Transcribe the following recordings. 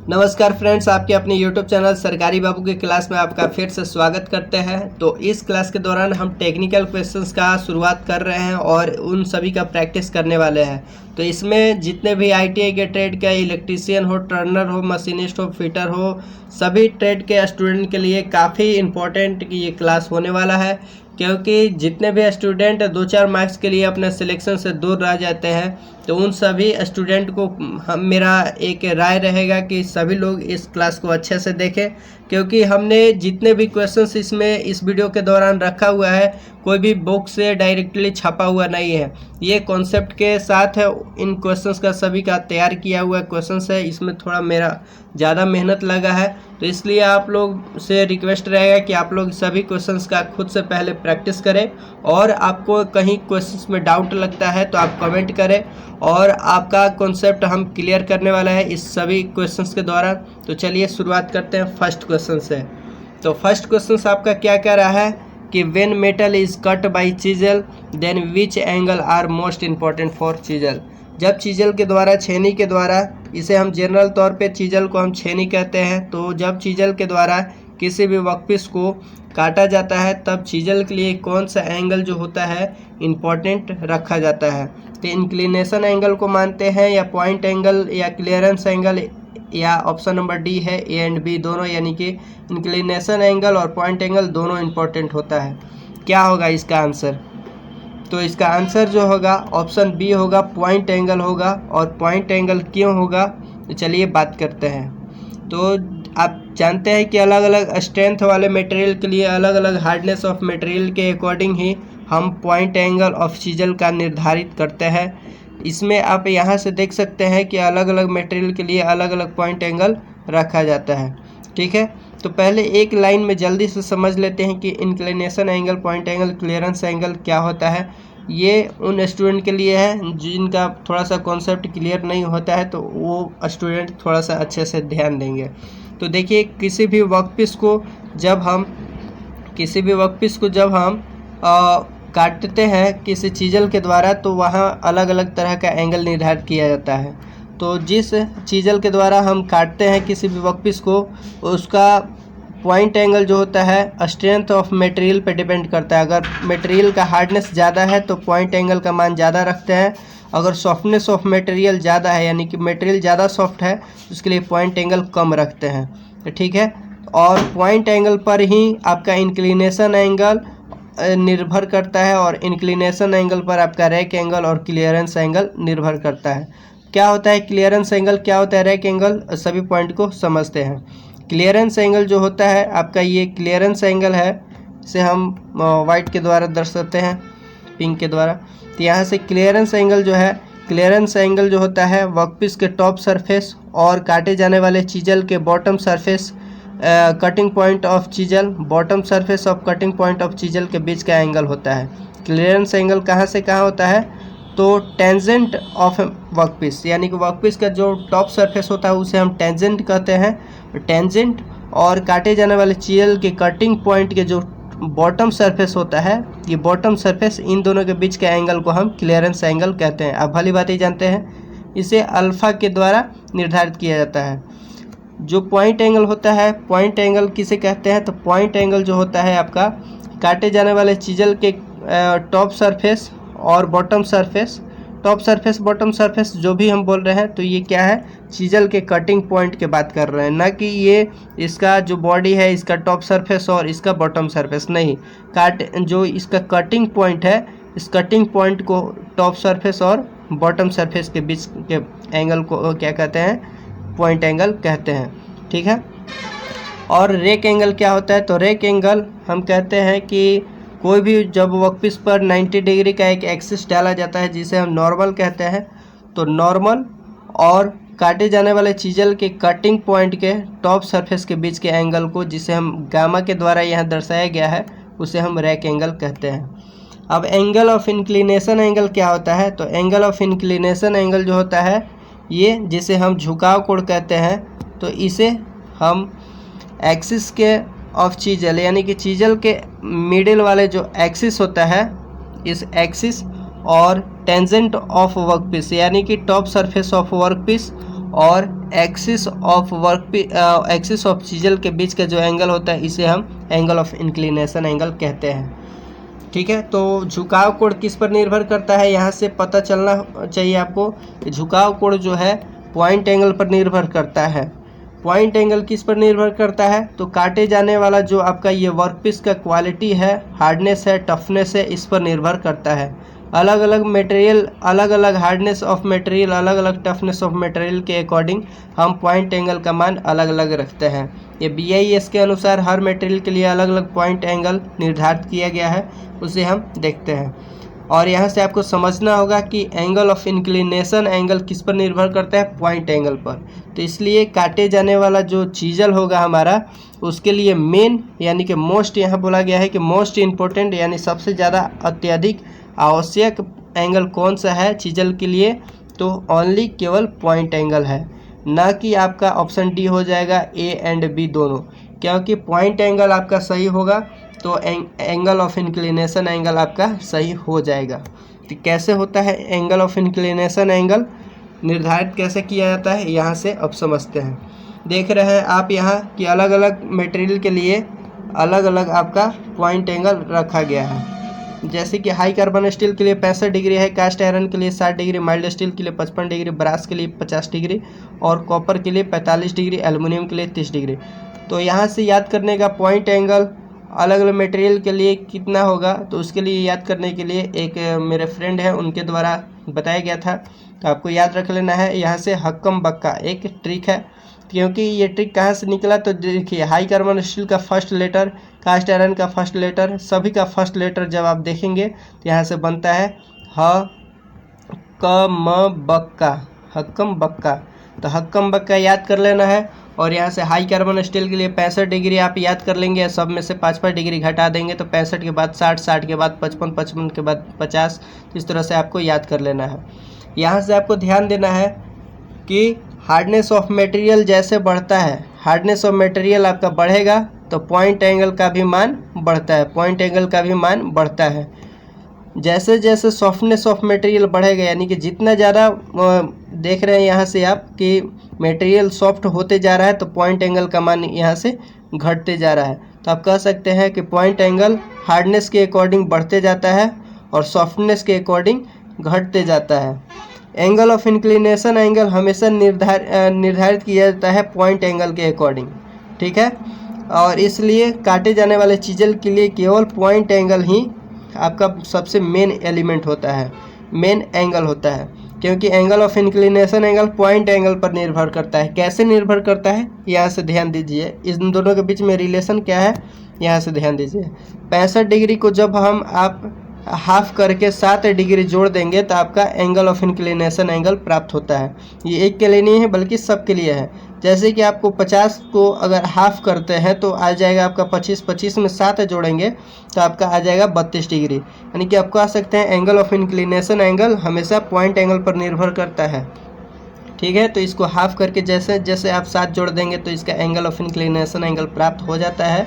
नमस्कार फ्रेंड्स, आपके अपने YouTube चैनल सरकारी बाबू के क्लास में आपका फिर से स्वागत करते हैं। तो इस क्लास के दौरान हम टेक्निकल क्वेश्चंस का शुरुआत कर रहे हैं और उन सभी का प्रैक्टिस करने वाले हैं। तो इसमें जितने भी ITI के ट्रेड के इलेक्ट्रीशियन हो, टर्नर हो, मशीनिस्ट हो, फिटर हो, सभी ट्रेड के स्टूडेंट के लिए काफ़ी इम्पोर्टेंट ये क्लास होने वाला है, क्योंकि जितने भी स्टूडेंट 2-4 मार्क्स के लिए अपने सिलेक्शन से दूर रह जाते हैं, तो उन सभी स्टूडेंट को मेरा एक राय रहेगा कि सभी लोग इस क्लास को अच्छे से देखें, क्योंकि हमने जितने भी क्वेश्चंस इसमें इस वीडियो के दौरान रखा हुआ है, कोई भी बुक से डायरेक्टली छपा हुआ नहीं है। ये कॉन्सेप्ट के साथ है, इन क्वेश्चंस का सभी का तैयार किया हुआ क्वेश्चंस है। इसमें थोड़ा मेरा ज़्यादा मेहनत लगा है, तो इसलिए आप लोग से रिक्वेस्ट रहेगा कि आप लोग सभी क्वेश्चंस का खुद से पहले प्रैक्टिस करें, और आपको कहीं क्वेश्चंस में डाउट लगता है तो आप कमेंट करें, और आपका कॉन्सेप्ट हम क्लियर करने वाला है इस सभी क्वेश्चंस के द्वारा। तो चलिए शुरुआत करते हैं फर्स्ट क्वेश्चन से। तो फर्स्ट क्वेश्चन आपका क्या कह रहा है कि when metal is cut by chisel then which angle are most important for chisel. जब चीजल के द्वारा, छेनी के द्वारा, इसे हम जनरल तौर पे चीजल को हम छेनी कहते हैं, तो जब चीजल के द्वारा किसी भी वर्कपीस को काटा जाता है तब चीजल के लिए कौन सा एंगल जो होता है इम्पॉर्टेंट रखा जाता है। तो इंक्लिनेशन एंगल को मानते हैं, या पॉइंट एंगल, या क्लियरेंस एंगल, या ऑप्शन नंबर डी है ए एंड बी दोनों, यानी कि इंक्लिनेशन एंगल और पॉइंट एंगल दोनों इम्पॉर्टेंट होता है। क्या होगा इसका आंसर? तो इसका आंसर जो होगा ऑप्शन बी होगा, पॉइंट एंगल होगा। और पॉइंट एंगल क्यों होगा, तो चलिए बात करते हैं। तो आप जानते हैं कि अलग अलग स्ट्रेंथ वाले मटेरियल के लिए, अलग अलग हार्डनेस ऑफ मटेरियल के अकॉर्डिंग ही हम पॉइंट एंगल ऑफ चीजल का निर्धारित करते हैं। इसमें आप यहाँ से देख सकते हैं कि अलग अलग मटेरियल के लिए अलग अलग पॉइंट एंगल रखा जाता है। ठीक है, तो पहले एक लाइन में जल्दी से समझ लेते हैं कि inclination angle, point angle, clearance angle क्या होता है। ये उन स्टूडेंट के लिए है जिनका थोड़ा सा कॉन्सेप्ट क्लियर नहीं होता है, तो वो स्टूडेंट थोड़ा सा अच्छे से ध्यान देंगे। तो देखिए, किसी भी वर्कपीस को जब हम काटते हैं किसी चीजल के द्वारा, तो वहाँ अलग अलग तरह का एंगल निर्धारित किया जाता है। तो जिस चीजल के द्वारा हम काटते हैं किसी भी वर्कपीस को, उसका पॉइंट एंगल जो होता है स्ट्रेंथ ऑफ मटेरियल पे डिपेंड करता है। अगर मटेरियल का हार्डनेस ज़्यादा है तो पॉइंट एंगल का मान ज़्यादा रखते हैं। अगर सॉफ्टनेस ऑफ मटेरियल ज़्यादा है, यानी कि मटेरियल ज़्यादा सॉफ्ट है, तो उसके लिए पॉइंट एंगल कम रखते हैं। तो ठीक है, और पॉइंट एंगल पर ही आपका इंक्लिनेशन एंगल निर्भर करता है, और इंक्लिनेशन एंगल पर आपका रैक एंगल और क्लियरेंस एंगल निर्भर करता है। क्या होता है क्लियरेंस एंगल, क्या होता है रैक एंगल, सभी पॉइंट को समझते हैं। क्लियरेंस एंगल जो होता है आपका, ये क्लियरेंस एंगल है, इसे हम वाइट के द्वारा दर्शाते हैं, पिंक के द्वारा। तो यहाँ से क्लियरेंस एंगल जो होता है वर्कपीस के टॉप सरफेस और काटे जाने वाले चीजल के bottom surface, cutting point of chisel, bottom surface of cutting point of chisel के बीच का एंगल होता है। क्लियरेंस एंगल कहाँ से कहाँ होता है, तो टेंजेंट ऑफ वर्कपीस, यानी कि वर्कपीस का जो टॉप सरफेस होता है उसे हम टेंजेंट कहते हैं। टेंजेंट और काटे जाने वाले चीजल के कटिंग पॉइंट के जो बॉटम सरफेस होता है, ये बॉटम सरफेस, इन दोनों के बीच के एंगल को हम क्लियरेंस एंगल कहते हैं। आप भली बात ही जानते हैं, इसे अल्फा के द्वारा निर्धारित किया जाता है। जो पॉइंट एंगल होता है, पॉइंट एंगल किसे कहते हैं, तो पॉइंट एंगल जो होता है आपका काटे जाने वाले चीजल के टॉप सरफेस और bottom surface, top surface bottom surface जो भी हम बोल रहे हैं, तो ये क्या है, चीजल के कटिंग पॉइंट की बात कर रहे हैं, ना कि ये इसका जो बॉडी है इसका टॉप सरफेस और इसका बॉटम सरफेस नहीं। जो इसका कटिंग पॉइंट है, इस कटिंग पॉइंट को टॉप सरफेस और बॉटम सरफेस के बीच के एंगल को क्या कहते हैं, पॉइंट एंगल कहते हैं। ठीक है, और रेक एंगल क्या होता है, तो रेक एंगल हम कहते हैं कि कोई भी जब वर्कपीस पर 90 डिग्री का एक एक्सिस डाला जाता है, जिसे हम नॉर्मल कहते हैं, तो नॉर्मल और काटे जाने वाले चीजल के कटिंग पॉइंट के टॉप सरफेस के बीच के एंगल को, जिसे हम गामा के द्वारा यहाँ दर्शाया गया है, उसे हम रैक एंगल कहते हैं। अब एंगल ऑफ इंक्लिनेशन एंगल क्या होता है, तो एंगल ऑफ इंक्लिनेशन एंगल जो होता है, ये जिसे हम झुकाव कोण कहते हैं, तो इसे हम एक्सिस के ऑफ चीजल, यानी कि चीजल के मिडिल वाले जो एक्सिस होता है, इस एक्सिस और टेंजेंट ऑफ वर्कपीस, यानी कि टॉप सरफेस ऑफ वर्कपीस और एक्सिस ऑफ चीजल के बीच का जो एंगल होता है इसे हम एंगल ऑफ इंक्लिनेशन एंगल कहते हैं। ठीक है, तो झुकाव कोण किस पर निर्भर करता है, यहाँ से पता चलना चाहिए आपको। झुकाव कोण जो है पॉइंट एंगल पर निर्भर करता है। पॉइंट एंगल किस पर निर्भर करता है, तो काटे जाने वाला जो आपका ये वर्कपीस का क्वालिटी है, हार्डनेस है, टफनेस है, इस पर निर्भर करता है। अलग अलग मटेरियल, अलग अलग हार्डनेस ऑफ मटेरियल, अलग अलग टफनेस ऑफ मटेरियल के अकॉर्डिंग हम पॉइंट एंगल का मान अलग अलग रखते हैं। ये BIS के अनुसार हर मटेरियल के लिए अलग अलग पॉइंट एंगल निर्धारित किया गया है, उसे हम देखते हैं। और यहाँ से आपको समझना होगा कि एंगल ऑफ इंक्लिनेशन एंगल किस पर निर्भर करता है, पॉइंट एंगल पर। तो इसलिए काटे जाने वाला जो चीजल होगा हमारा, उसके लिए मेन यानी कि मोस्ट, यहाँ बोला गया है कि मोस्ट इम्पोर्टेंट यानी सबसे ज़्यादा अत्यधिक आवश्यक एंगल कौन सा है चीजल के लिए, तो ओनली केवल पॉइंट एंगल है, ना कि आपका ऑप्शन डी हो जाएगा A एंड B दोनों। क्योंकि पॉइंट एंगल आपका सही होगा तो एंगल ऑफ इंक्लिनेशन एंगल आपका सही हो जाएगा। तो कैसे होता है एंगल ऑफ इंक्लिनेशन एंगल निर्धारित कैसे किया जाता है, यहाँ से अब समझते हैं। देख रहे हैं आप यहाँ कि अलग अलग मटेरियल के लिए अलग अलग आपका पॉइंट एंगल रखा गया है। जैसे कि हाई कार्बन स्टील के लिए 65 डिग्री है, कास्ट आयरन के लिए 60 डिग्री, माइल्ड स्टील के लिए 55 डिग्री, ब्रास के लिए 50 डिग्री और कॉपर के लिए 45 डिग्री, एल्युमिनियम के लिए 30 डिग्री। तो यहाँ से याद करने का पॉइंट एंगल अलग अलग मटेरियल के लिए कितना होगा, तो उसके लिए याद करने के लिए एक मेरे फ्रेंड है उनके द्वारा बताया गया था, तो आपको याद रख लेना है। यहाँ से हक्कम बक्का एक ट्रिक है, क्योंकि ये ट्रिक कहाँ से निकला, तो देखिए हाई कार्बन स्टील का फर्स्ट लेटर, कास्ट आयरन का फर्स्ट लेटर, सभी का फर्स्ट लेटर जब आप देखेंगे तो यहाँ से बनता है ह क म बक्का, हक्कम बक्का। तो हक्कम बक्का याद कर लेना है। और यहाँ से हाई कार्बन स्टील के लिए 65 डिग्री आप याद कर लेंगे, सब में से 5 डिग्री घटा देंगे तो 65 के बाद 60, 60 के बाद 55, 55 के बाद 50, इस तरह से आपको याद कर लेना है। यहाँ से आपको ध्यान देना है कि हार्डनेस ऑफ मटेरियल जैसे बढ़ता है, हार्डनेस ऑफ मटेरियल आपका बढ़ेगा तो पॉइंट एंगल का भी मान बढ़ता है, पॉइंट एंगल का भी मान बढ़ता है। जैसे जैसे सॉफ्टनेस ऑफ मटेरियल बढ़ेगा, यानी कि जितना ज़्यादा देख रहे हैं यहाँ से आप कि मटेरियल सॉफ्ट होते जा रहा है तो पॉइंट एंगल का मान यहाँ से घटते जा रहा है। तो आप कह सकते हैं कि पॉइंट एंगल हार्डनेस के अकॉर्डिंग बढ़ते जाता है और सॉफ्टनेस के अकॉर्डिंग घटते जाता है। एंगल ऑफ इंक्लिनेशन एंगल हमेशा निर्धारित किया जाता है पॉइंट एंगल के अकॉर्डिंग, ठीक है। और इसलिए काटे जाने वाले चीजल के लिए केवल पॉइंट एंगल ही आपका सबसे मेन एलिमेंट होता है, मेन एंगल होता है, क्योंकि angle of inclination angle point angle पर निर्भर करता है। कैसे निर्भर करता है, यहाँ से ध्यान दीजिए, इन दोनों के बीच में रिलेशन क्या है, यहाँ से ध्यान दीजिए। 65 डिग्री को जब हम आप हाफ करके 7 डिग्री जोड़ देंगे तो आपका एंगल ऑफ इंक्लिनेशन एंगल प्राप्त होता है। ये एक के लिए नहीं है बल्कि सब के लिए है। जैसे कि आपको 50 को अगर हाफ करते हैं तो आ जाएगा आपका 25, 25 में 7 जोड़ेंगे तो आपका आ जाएगा 32 डिग्री। यानी कि आप कह सकते हैं एंगल ऑफ इंक्लिनेशन एंगल हमेशा पॉइंट एंगल पर निर्भर करता है, ठीक है। तो इसको हाफ करके जैसे जैसे आप 7 जोड़ देंगे तो इसका एंगल ऑफ इंक्लिनेशन एंगल प्राप्त हो जाता है।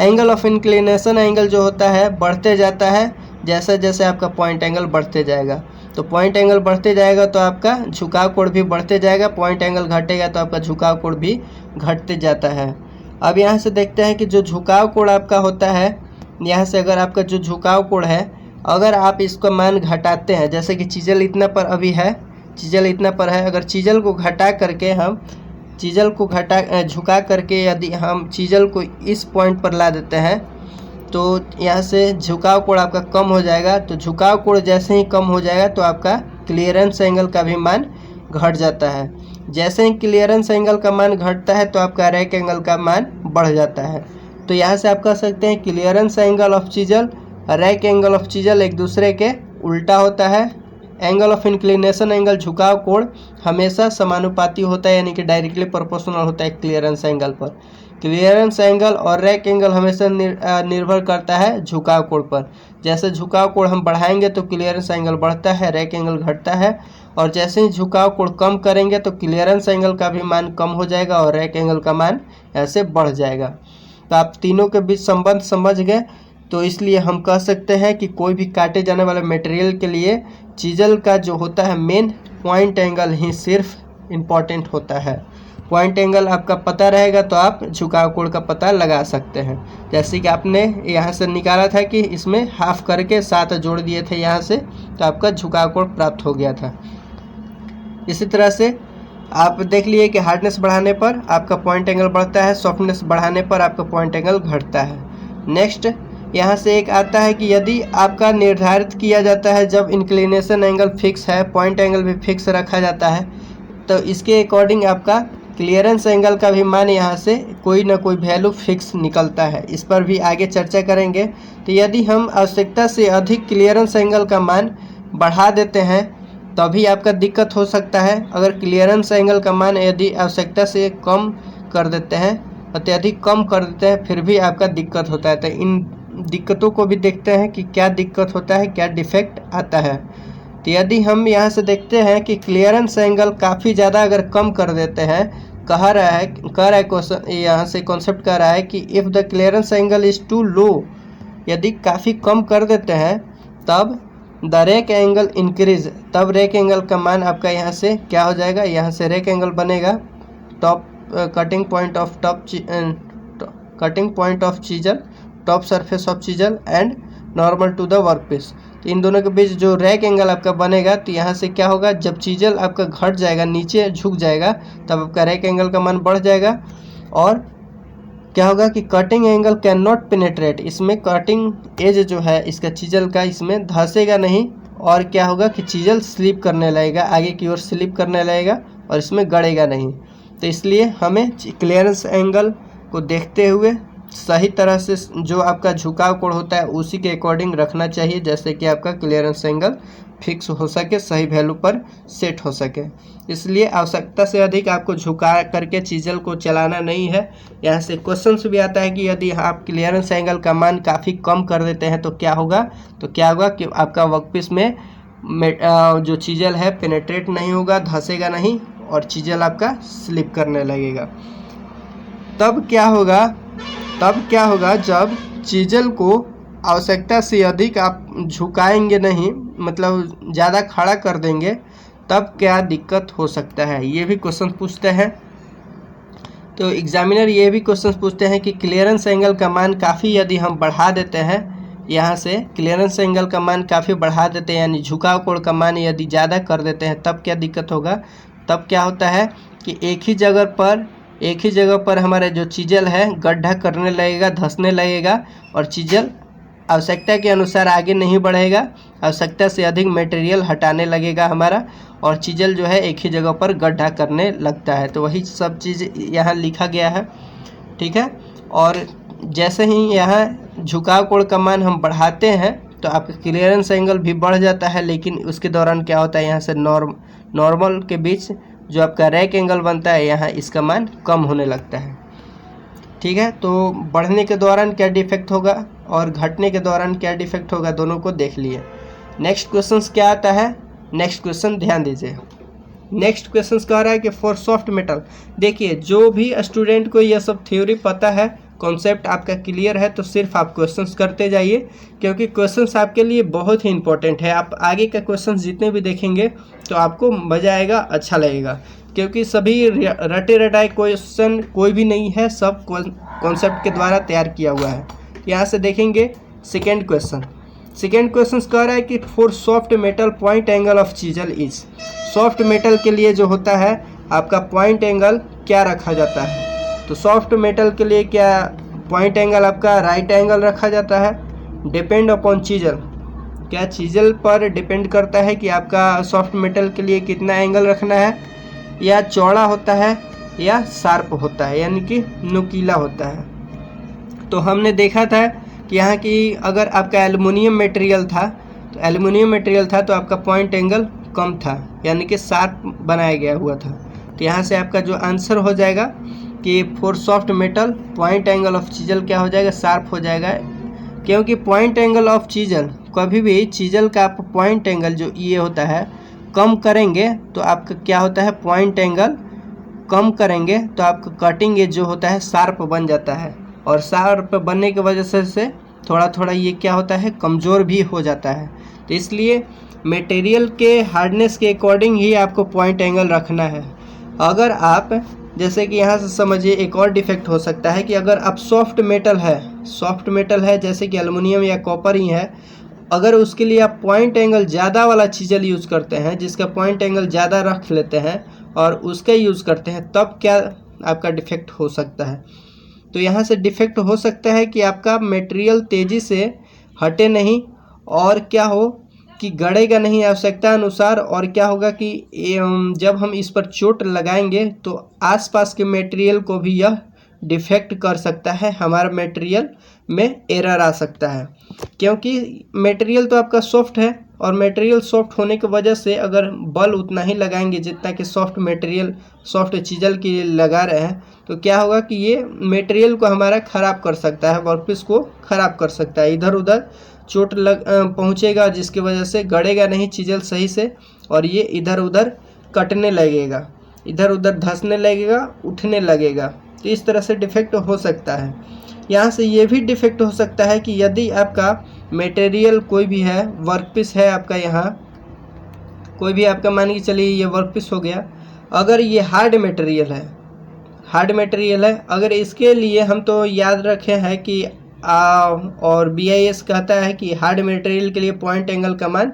एंगल ऑफ इंक्लिनेशन एंगल जो होता है बढ़ते जाता है जैसे जैसे आपका पॉइंट एंगल बढ़ते जाएगा। तो पॉइंट एंगल बढ़ते जाएगा तो आपका झुकाव कोण भी बढ़ते जाएगा, पॉइंट एंगल घटेगा तो आपका झुकाव कोण भी घटते जाता है। अब यहाँ से देखते हैं कि जो झुकाव कोण आपका होता है, यहाँ से अगर आपका जो झुकाव कोण है, अगर आप इसका मान घटाते हैं, जैसे कि चीजल इतना पर अभी है, चीजल इतना पर है, अगर चीजल को घटा करके हम चीजल को झुका करके यदि हम चीजल को इस पॉइंट पर ला देते हैं तो यहाँ से झुकाव कोण आपका कम हो जाएगा। तो झुकाव कोण जैसे ही कम हो जाएगा तो आपका क्लियरेंस एंगल का भी मान घट जाता है। जैसे ही क्लियरेंस एंगल का मान घटता है तो आपका रैक एंगल का मान बढ़ जाता है। तो यहाँ से आप कह सकते हैं clearance angle of chisel, rack angle of chisel एक दूसरे के उल्टा होता है। एंगल ऑफ इंक्लिनेशन एंगल झुकाव कोण हमेशा समानुपाती होता है, यानी कि डायरेक्टली प्रोपोर्शनल होता है क्लियरेंस एंगल पर। क्लियरेंस एंगल और रैक एंगल हमेशा निर्भर करता है झुकाव कोण पर। जैसे झुकाव कोण हम बढ़ाएंगे तो क्लियरेंस एंगल बढ़ता है, रैक एंगल घटता है, और जैसे ही झुकाव कोण कम करेंगे तो क्लियरेंस एंगल का भी मान कम हो जाएगा और रैक एंगल का मान ऐसे बढ़ जाएगा। तो आप तीनों के बीच संबंध समझ गए। तो इसलिए हम कह सकते हैं कि कोई भी काटे जाने वाले मटेरियल के लिए चीजल का जो होता है मेन पॉइंट एंगल ही सिर्फ इम्पॉर्टेंट होता है। पॉइंट एंगल आपका पता रहेगा तो आप झुकाव कोण का पता लगा सकते हैं। जैसे कि आपने यहाँ से निकाला था कि इसमें हाफ करके 7 जोड़ दिए थे यहाँ से, तो आपका झुकाव कोण प्राप्त हो गया था। इसी तरह से आप देख लिए कि हार्डनेस बढ़ाने पर आपका पॉइंट एंगल बढ़ता है, सॉफ्टनेस बढ़ाने पर आपका पॉइंट एंगल घटता है। नेक्स्ट यहाँ से एक आता है कि यदि आपका निर्धारित किया जाता है जब इंक्लिनेशन एंगल फिक्स है, पॉइंट एंगल भी फिक्स रखा जाता है, तो इसके अकॉर्डिंग आपका क्लियरेंस एंगल का भी मान यहाँ से कोई ना कोई वैल्यू फिक्स निकलता है। इस पर भी आगे चर्चा करेंगे। तो यदि हम आवश्यकता से अधिक क्लियरेंस एंगल का मान बढ़ा देते हैं तभी आपका दिक्कत हो सकता है। अगर क्लियरेंस एंगल का मान यदि आवश्यकता से कम कर देते हैं, अत्यधिक कम कर देते हैं, फिर भी आपका दिक्कत होता है। तो इन दिक्कतों को भी देखते हैं कि क्या दिक्कत होता है, क्या डिफेक्ट आता है। तो यदि हम यहाँ से देखते हैं कि क्लियरेंस एंगल काफ़ी ज़्यादा अगर कम कर देते हैं, कह रहा है क्वेश्चन, यहाँ से कॉन्सेप्ट कह रहा है कि if the clearance angle is too low, यदि काफ़ी कम कर देते हैं तब द रेक एंगल इंक्रीज, तब रेक एंगल का मान आपका यहाँ से क्या हो जाएगा, यहाँ से रेक एंगल बनेगा top cutting point of chisel, top surface of chisel and normal to the work piece. तो इन दोनों के बीच जो रैक एंगल आपका बनेगा, तो यहाँ से क्या होगा, जब चीजल आपका घट जाएगा, नीचे झुक जाएगा, तब आपका रैक एंगल का मान बढ़ जाएगा। और क्या होगा कि cutting angle can not penetrate, इसमें कटिंग एज जो है इसका चीजल का इसमें धंसेगा नहीं। और क्या होगा कि चीजल स्लिप करने लगेगा, आगे की ओर स्लिप करने लगेगा और इसमें गड़ेगा नहीं। तो इसलिए हमें क्लियरेंस एंगल को देखते हुए सही तरह से जो आपका झुकाव कोण होता है उसी के अकॉर्डिंग रखना चाहिए, जैसे कि आपका क्लियरेंस एंगल फिक्स हो सके, सही वैल्यू पर सेट हो सके। इसलिए आवश्यकता से अधिक आपको झुका करके चीजल को चलाना नहीं है। यहाँ से क्वेश्चन भी आता है कि यदि आप क्लियरेंस एंगल का मान काफ़ी कम कर देते हैं तो क्या होगा, कि आपका वर्कपीस में जो चीजल है पेनेट्रेट नहीं होगा, धंसेगा नहीं और चीजल आपका स्लिप करने लगेगा। तब क्या होगा जब चीजल को आवश्यकता से अधिक आप झुकाएंगे नहीं, मतलब ज़्यादा खड़ा कर देंगे, तब क्या दिक्कत हो सकता है, ये भी क्वेश्चन पूछते हैं। तो एग्जामिनर ये भी क्वेश्चन पूछते हैं कि क्लियरेंस एंगल का मान काफ़ी यदि हम बढ़ा देते हैं, यहाँ से क्लियरेंस एंगल का मान काफ़ी बढ़ा देते हैं, यानी झुकाव कोण का मान यदि ज़्यादा कर देते हैं, तब क्या दिक्कत होगा। तब क्या होता है कि एक ही जगह पर हमारा जो चीजल है गड्ढा करने लगेगा, धंसने लगेगा और चीजल आवश्यकता के अनुसार आगे नहीं बढ़ेगा, आवश्यकता से अधिक मटेरियल हटाने लगेगा हमारा, और चीजल जो है एक ही जगह पर गड्ढा करने लगता है। तो वही सब चीज़ यहाँ लिखा गया है, ठीक है। और जैसे ही यहाँ झुकाव कोण का मान हम बढ़ाते हैं तो आपका क्लियरेंस एंगल भी बढ़ जाता है, लेकिन उसके दौरान क्या होता है, यहाँ से नॉर्मल के बीच जो आपका रैक एंगल बनता है, यहाँ इसका मान कम होने लगता है, ठीक है। तो बढ़ने के दौरान क्या डिफेक्ट होगा और घटने के दौरान क्या डिफेक्ट होगा, दोनों को देख लिए। नेक्स्ट क्वेश्चन क्या आता है, नेक्स्ट क्वेश्चन ध्यान दीजिए। नेक्स्ट क्वेश्चन कह रहा है कि फॉर सॉफ्ट मेटल, देखिए जो भी स्टूडेंट को यह सब थ्योरी पता है, कॉन्सेप्ट आपका क्लियर है, तो सिर्फ आप क्वेश्चंस करते जाइए, क्योंकि क्वेश्चंस आपके लिए बहुत ही इंपॉर्टेंट है। आप आगे का क्वेश्चंस जितने भी देखेंगे तो आपको मज़ा आएगा, अच्छा लगेगा, क्योंकि सभी रटे रटाए क्वेश्चन कोई भी नहीं है, सब कॉन्सेप्ट के द्वारा तैयार किया हुआ है। यहाँ से देखेंगे सेकेंड क्वेश्चन कह रहा है कि for soft metal point angle of chisel is, soft metal के लिए जो होता है आपका पॉइंट एंगल क्या रखा जाता है। तो सॉफ्ट मेटल के लिए क्या पॉइंट एंगल आपका राइट एंगल रखा जाता है, डिपेंड अपॉन चीजल, क्या चीजल पर डिपेंड करता है कि आपका सॉफ्ट मेटल के लिए कितना एंगल रखना है, या चौड़ा होता है या शार्प होता है, यानी कि नुकीला होता है। तो हमने देखा था कि यहाँ की अगर आपका एल्युमिनियम मटेरियल था तो आपका पॉइंट एंगल कम था, यानी कि शार्प बनाया गया हुआ था। तो यहाँ से आपका जो आंसर हो जाएगा कि for soft metal point angle of chisel क्या हो जाएगा, शार्प हो जाएगा, क्योंकि पॉइंट एंगल ऑफ चीजल, कभी भी चीजल का आप पॉइंट एंगल जो ये होता है कम करेंगे तो आपका क्या होता है, पॉइंट एंगल कम करेंगे तो आपका कटिंग एज जो होता है शार्प बन जाता है, और शार्प बनने की वजह से थोड़ा थोड़ा ये क्या होता है, कमज़ोर भी हो जाता है। तो इसलिए मटेरियल के हार्डनेस के अकॉर्डिंग ही आपको पॉइंट एंगल रखना है। अगर आप जैसे कि यहाँ से समझिए एक और डिफेक्ट हो सकता है कि अगर आप सॉफ्ट मेटल है जैसे कि एल्युमिनियम या कॉपर ही है, अगर उसके लिए आप पॉइंट एंगल ज़्यादा वाला चीज़ल यूज़ करते हैं, जिसका पॉइंट एंगल ज़्यादा रख लेते हैं और उसका यूज़ करते हैं, तब क्या आपका डिफेक्ट हो सकता है। तो यहाँ से डिफेक्ट हो सकता है कि आपका मटेरियल तेज़ी से हटे नहीं, और क्या हो कि गड़ेगा नहीं आवश्यकता अनुसार, और क्या होगा कि जब हम इस पर चोट लगाएंगे तो आसपास के मटेरियल को भी यह डिफेक्ट कर सकता है, हमारा मटेरियल में एरर आ सकता है, क्योंकि मटेरियल तो आपका सॉफ्ट है, और मटेरियल सॉफ्ट होने की वजह से अगर बल उतना ही लगाएंगे जितना कि सॉफ्ट चीज़ल के लिए लगा रहे हैं, तो क्या होगा कि ये मटेरियल को हमारा ख़राब कर सकता है, वर्कपीस को ख़राब कर सकता है, इधर उधर चोट पहुँचेगा, जिसकी वजह से गड़ेगा नहीं चीज़ल सही से, और ये इधर उधर कटने लगेगा, इधर उधर धंसने लगेगा, उठने लगेगा। तो इस तरह से डिफेक्ट हो सकता है। यहाँ से ये भी डिफेक्ट हो सकता है कि यदि आपका मटेरियल कोई भी है, वर्कपीस है आपका, यहाँ कोई भी आपका मान के चलिए ये वर्कपीस हो गया, अगर ये हार्ड मटेरियल है, अगर इसके लिए हम तो याद रखे हैं कि और BIS कहता है कि हार्ड मटेरियल के लिए पॉइंट एंगल का मान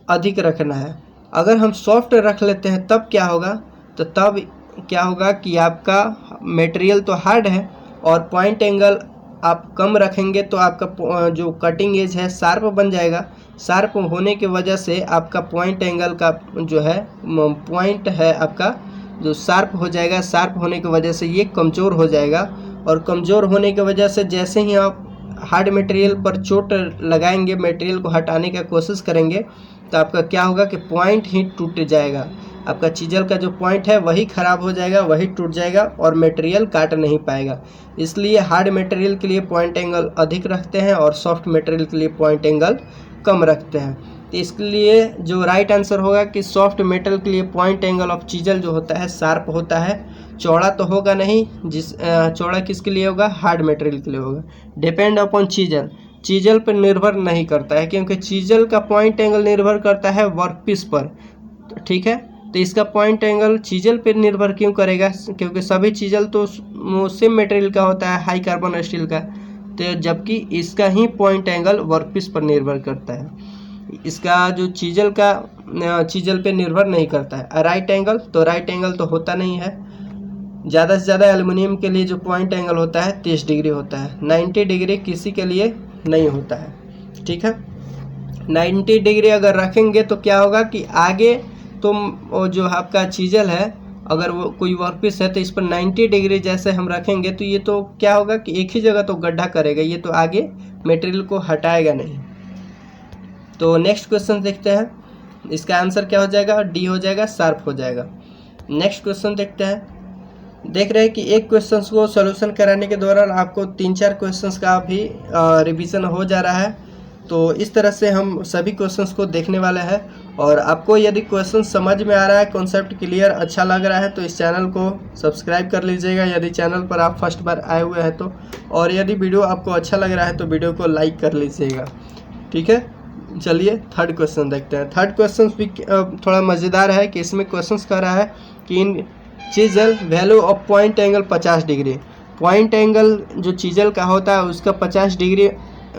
अधिक रखना है। अगर हम सॉफ्ट रख लेते हैं तब क्या होगा, तो तब क्या होगा कि आपका मटेरियल तो हार्ड है और पॉइंट एंगल आप कम रखेंगे, तो आपका जो कटिंग एज है शार्प बन जाएगा। शार्प होने की वजह से आपका पॉइंट एंगल का जो है पॉइंट है आपका जो शार्प हो जाएगा, शार्प होने की वजह से ये कमज़ोर हो जाएगा, और कमज़ोर होने की वजह से जैसे ही आप हार्ड मटेरियल पर चोट लगाएंगे, मटेरियल को हटाने का कोशिश करेंगे, तो आपका क्या होगा कि पॉइंट ही टूट जाएगा, आपका चीज़ल का जो पॉइंट है वही ख़राब हो जाएगा, वही टूट जाएगा और मटेरियल काट नहीं पाएगा। इसलिए हार्ड मटेरियल के लिए पॉइंट एंगल अधिक रखते हैं और सॉफ्ट मटेरियल के लिए पॉइंट एंगल कम रखते हैं। तो इसलिए जो राइट आंसर होगा कि सॉफ्ट मेटल के लिए पॉइंट एंगल ऑफ चीज़ल जो होता है शार्प होता है, चौड़ा तो होगा नहीं, चौड़ा किसके लिए होगा, हार्ड मटेरियल के लिए होगा। डिपेंड अपॉन चीज़ल पर निर्भर नहीं करता है, क्योंकि चीज़ल का पॉइंट एंगल निर्भर करता है वर्कपीस पर, ठीक है। तो इसका पॉइंट एंगल चीज़ल पर निर्भर क्यों करेगा, क्योंकि सभी चीज़ल तो सेम मटेरियल का होता है, हाई कार्बन स्टील का, तो जबकि इसका ही पॉइंट एंगल वर्कपीस पर निर्भर करता है, इसका जो चीज़ल पे निर्भर नहीं करता है। राइट एंगल तो होता नहीं है। ज़्यादा से ज़्यादा एल्युमिनियम के लिए जो पॉइंट एंगल होता है 30 डिग्री होता है, 90 डिग्री किसी के लिए नहीं होता है, ठीक है। 90 डिग्री अगर रखेंगे तो क्या होगा कि आगे तो जो आपका चीज़ल है, अगर वो कोई वर्कपीस है तो इस पर 90 डिग्री जैसे हम रखेंगे तो ये तो क्या होगा कि एक ही जगह तो गड्ढा करेगा, ये तो आगे मटेरियल को हटाएगा नहीं। तो नेक्स्ट क्वेश्चन देखते हैं, इसका आंसर क्या हो जाएगा, डी हो जाएगा, शार्प हो जाएगा। नेक्स्ट क्वेश्चन देखते हैं। देख रहे हैं कि एक क्वेश्चन को सॉल्यूशन कराने के दौरान आपको 3-4 क्वेश्चंस का भी रिवीजन हो जा रहा है। तो इस तरह से हम सभी क्वेश्चंस को देखने वाले हैं, और आपको यदि क्वेश्चन समझ में आ रहा है, कॉन्सेप्ट क्लियर अच्छा लग रहा है, तो इस चैनल को सब्सक्राइब कर लीजिएगा यदि चैनल पर आप फर्स्ट बार आए हुए हैं तो, और यदि वीडियो आपको अच्छा लग रहा है तो वीडियो को लाइक कर लीजिएगा, ठीक है। चलिए थर्ड क्वेश्चन देखते हैं। थर्ड क्वेश्चन भी थोड़ा मज़ेदार है कि इसमें क्वेश्चन कह रहा है कि in chisel value of point angle 50 degree, point angle जो चीज़ल का होता है उसका 50 डिग्री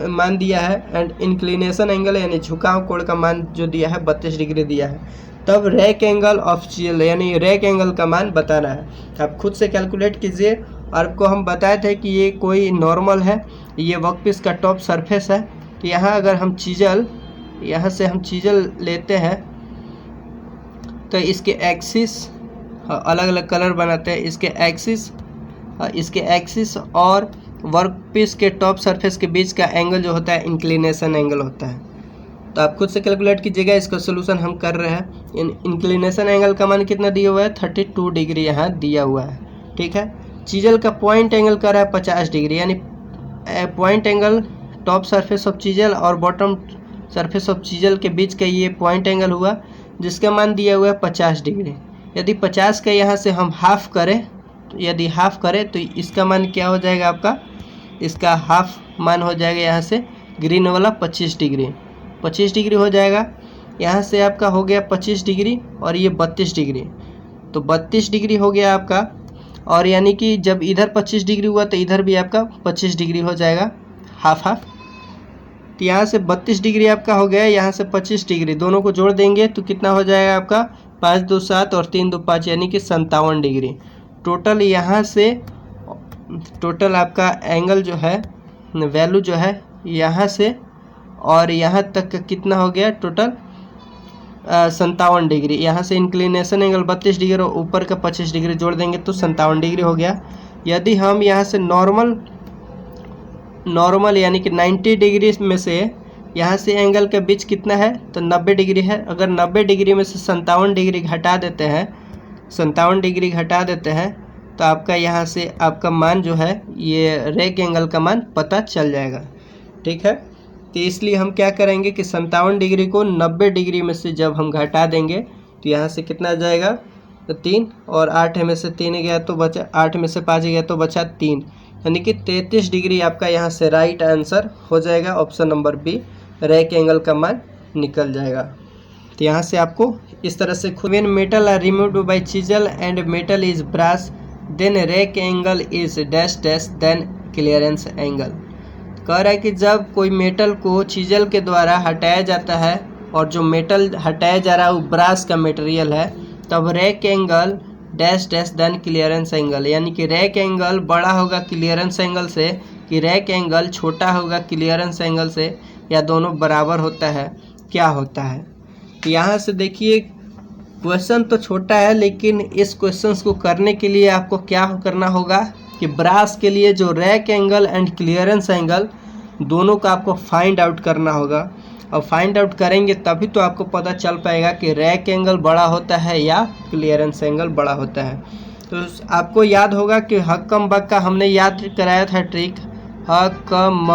मान दिया है, एंड इंक्लिनेशन एंगल यानी झुकाव कोण का मान जो दिया है 32 डिग्री दिया है। तब रैक एंगल ऑफ चीज़ल यानी रैक एंगल का मान बताना है। आप खुद से कैलकुलेट कीजिए, और आपको हम बताए थे कि ये कोई नॉर्मल है, ये वर्कपीस का टॉप सरफेस है। तो यहाँ अगर हम यहाँ से हम चीज़ल लेते हैं तो इसके एक्सिस अलग अलग कलर बनाते हैं, इसके एक्सिस और वर्कपीस के टॉप सरफेस के बीच का एंगल जो होता है इंक्लिनेशन एंगल होता है। तो आप खुद से कैलकुलेट कीजिएगा, इसका सोल्यूशन हम कर रहे हैं। इंक्लिनेशन एंगल का मान कितना दिया हुआ है, 32 डिग्री यहाँ दिया हुआ है, ठीक है। चीज़ल का पॉइंट एंगल कर रहा है 50 डिग्री, यानी point angle top surface of chisel और बॉटम सरफेस ऑफ चीज़ल के बीच का ये पॉइंट एंगल हुआ, जिसका मान दिया हुआ है 50 डिग्री। यदि 50 का यहाँ से हम हाफ करें, तो इसका मान क्या हो जाएगा आपका, इसका हाफ मान हो जाएगा यहाँ से ग्रीन वाला 25 डिग्री हो जाएगा। यहाँ से आपका हो गया 25 डिग्री और ये 32 डिग्री, तो 32 डिग्री हो गया आपका। और यानी कि जब इधर 25 डिग्री हुआ तो इधर भी आपका 25 डिग्री हो जाएगा, हाफ हाफ। तो यहाँ से 32 डिग्री आपका हो गया, यहाँ से 25 डिग्री, दोनों को जोड़ देंगे तो कितना हो जाएगा आपका 5 2 7 और 3 2 5 यानी कि 57 डिग्री। टोटल यहाँ से टोटल आपका एंगल जो है, वैल्यू जो है यहाँ से और यहाँ तक का कितना हो गया टोटल 57 डिग्री। यहाँ से इंक्लिनेशन एंगल 32 डिग्री और ऊपर का 25 डिग्री जोड़ देंगे तो 57 डिग्री हो गया। यदि हम यहाँ से नॉर्मल यानी कि 90 डिग्री में से यहाँ से एंगल के बीच कितना है तो 90 डिग्री है। अगर 90 डिग्री में से 57 डिग्री घटा देते हैं, 57 डिग्री घटा देते हैं तो आपका यहाँ से आपका मान जो है ये रेक एंगल का मान पता चल जाएगा। ठीक है, तो इसलिए हम क्या करेंगे कि 57 डिग्री को 90 डिग्री में से जब हम घटा देंगे तो यहाँ से कितना आ जाएगा तो 3, और 8 में से 3 गया तो बचा, 8 में से 5 गया तो बचा 3, यानी कि 33 डिग्री आपका यहाँ से राइट आंसर हो जाएगा। Option number B, rake angle का मान निकल जाएगा। तो यहाँ से आपको इस तरह से when metal are removed by chisel and metal is brass then rake angle is dash dash then clearance angle. कह रहा है कि जब कोई मेटल को चिजल के द्वारा हटाया जाता है और जो मेटल हटाया जा रहा है वो ब्रास का मटेरियल है, तब rake angle dash dash then clearance angle, यानी कि रेक एंगल बड़ा होगा क्लियरेंस एंगल से कि रेक एंगल छोटा होगा क्लियरेंस एंगल से, या दोनों बराबर होता है, क्या होता है। तो यहाँ से देखिए क्वेश्चन तो छोटा है, लेकिन इस क्वेश्चन को करने के लिए आपको क्या करना होगा कि ब्रास के लिए जो rack angle and clearance angle दोनों का आपको फाइंड आउट करना होगा। और फाइंड आउट करेंगे तभी तो आपको पता चल पाएगा कि रैक एंगल बड़ा होता है या क्लियरेंस एंगल बड़ा होता है। तो आपको याद होगा कि हक्कम बक्का हमने याद कराया था ट्रिक, हक्कम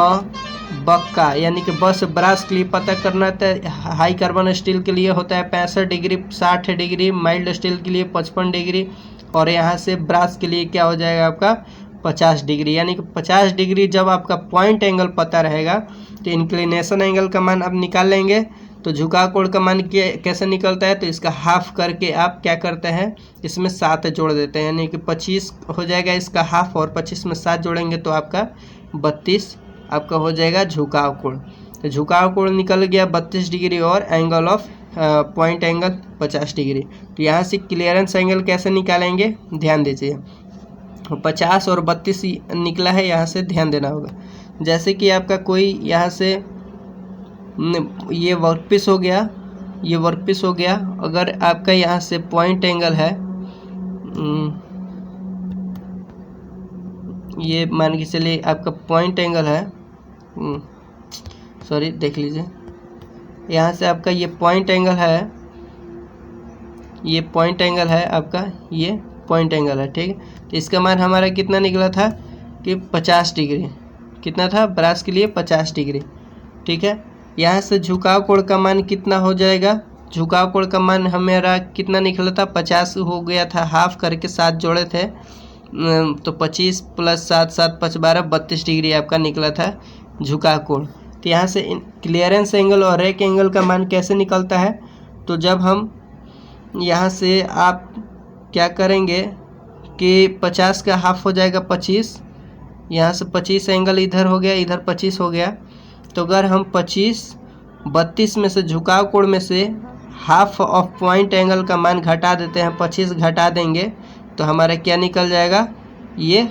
बक्का, यानी कि बस ब्रास के लिए पता करना था। हाई कार्बन स्टील के लिए होता है 65 डिग्री 60 डिग्री, माइल्ड स्टील के लिए 55 डिग्री, और यहाँ से ब्रास के लिए क्या हो जाएगा आपका 50 डिग्री। यानी कि 50 डिग्री जब आपका पॉइंट एंगल पता रहेगा तो इंक्लिनेशन एंगल का मान आप निकाल लेंगे। तो झुकाव कोण का मान कैसे निकलता है, तो इसका हाफ करके आप क्या करते हैं इसमें 7 जोड़ देते हैं, यानी कि 25 हो जाएगा इसका हाफ, और 25 में 7 जोड़ेंगे तो आपका 32 आपका हो जाएगा झुकाव कोण। तो झुकाव कोण निकल गया 32 डिग्री और angle of point angle 50 degree. तो यहाँ से क्लियरेंस एंगल कैसे निकालेंगे ध्यान दीजिए, 50 और 32 निकला है, यहाँ से ध्यान देना होगा। जैसे कि आपका कोई यहाँ से ये वर्कपीस हो गया, ये वर्कपीस हो गया, अगर आपका यहाँ से पॉइंट एंगल है, ये मान के चलिए आपका पॉइंट एंगल है, सॉरी देख लीजिए, यहाँ से आपका ये पॉइंट एंगल है, ये पॉइंट एंगल है आपका, ये पॉइंट एंगल है। ठीक है, तो इसका मान हमारा कितना निकला था कि 50 डिग्री, कितना था ब्रास के लिए 50 डिग्री। ठीक है, यहाँ से झुकाव कोण का मान कितना हो जाएगा, झुकाव कोण का मान हमारा कितना निकला था 50 हो गया था, हाफ करके 7 जोड़े थे, तो 25 + 7 7 5 12 32 डिग्री आपका निकला था झुकाव कोण। तो यहाँ से क्लियरेंस एंगल और रेक एंगल का मान कैसे निकलता है, तो जब हम यहाँ से आप क्या करेंगे कि 50 का हाफ हो जाएगा 25, यहाँ से 25 एंगल इधर हो गया, इधर 25 हो गया, तो अगर हम 32 में से झुकाव कोण में से हाफ ऑफ पॉइंट एंगल का मान घटा देते हैं, 25 घटा देंगे तो हमारा क्या निकल जाएगा, ये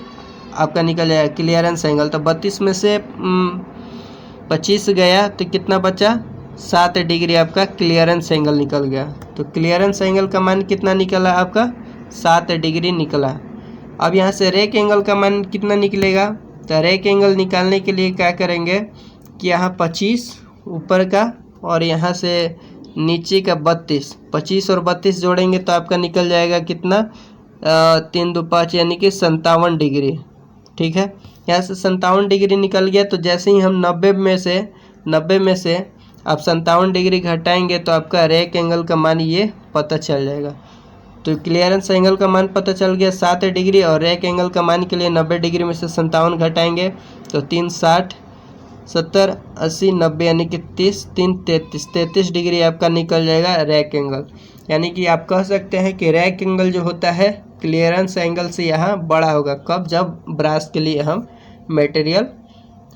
आपका निकल जाएगा क्लियरेंस एंगल। तो 32 में से 25 गया तो कितना बचा 7 डिग्री आपका क्लियरेंस एंगल निकल गया। तो क्लियरेंस एंगल का मान कितना निकला आपका 7 डिग्री निकला। अब यहाँ से रेक एंगल का मान कितना निकलेगा, तो रेक एंगल निकालने के लिए क्या करेंगे कि यहाँ 25 ऊपर का और यहाँ से नीचे का 32, 25 और 32 जोड़ेंगे तो आपका निकल जाएगा कितना 3 2 5 यानी कि 57 डिग्री। ठीक है, यहाँ से 57 डिग्री निकल गया। तो जैसे ही हम 90 में से आप 57 डिग्री घटाएंगे तो आपका रेक एंगल का मान ये पता चल जाएगा। तो क्लियरेंस एंगल का मान पता चल गया 7 डिग्री, और रेक एंगल का मान के लिए 90 डिग्री में से 57 घटाएंगे तो 3 60 70, 80, 90 यानी कि 30, 3, 33 डिग्री आपका निकल जाएगा रैक एंगल। यानी कि आप कह सकते हैं कि रैक एंगल जो होता है क्लियरेंस एंगल से यहाँ बड़ा होगा। कब? जब ब्रास के लिए हम मटेरियल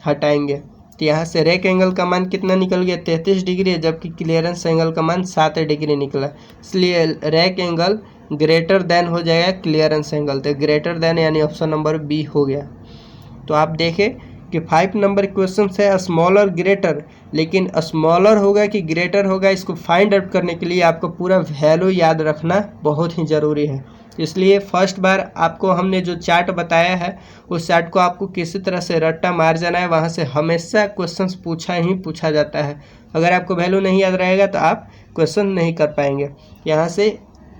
हटाएंगे। तो यहाँ से रैक एंगल का मान कितना निकल गया? 33 डिग्री है, जबकि क्लियरेंस एंगल का मान 7 डिग्री निकला। इसलिए रैक एंगल ग्रेटर देन हो जाएगा क्लियरेंस एंगल। तो ग्रेटर देन यानी ऑप्शन नंबर बी हो गया। तो आप देखें कि 5 नंबर क्वेश्चन है स्मॉलर ग्रेटर, लेकिन स्मॉलर होगा कि ग्रेटर होगा इसको फाइंड आउट करने के लिए आपको पूरा वैल्यू याद रखना बहुत ही ज़रूरी है। इसलिए फर्स्ट बार आपको हमने जो चार्ट बताया है उस चार्ट को आपको किसी तरह से रट्टा मार जाना है। वहाँ से हमेशा क्वेश्चंस पूछा जाता है। अगर आपको वैल्यू नहीं याद रहेगा तो आप क्वेश्चन नहीं कर पाएंगे। यहाँ से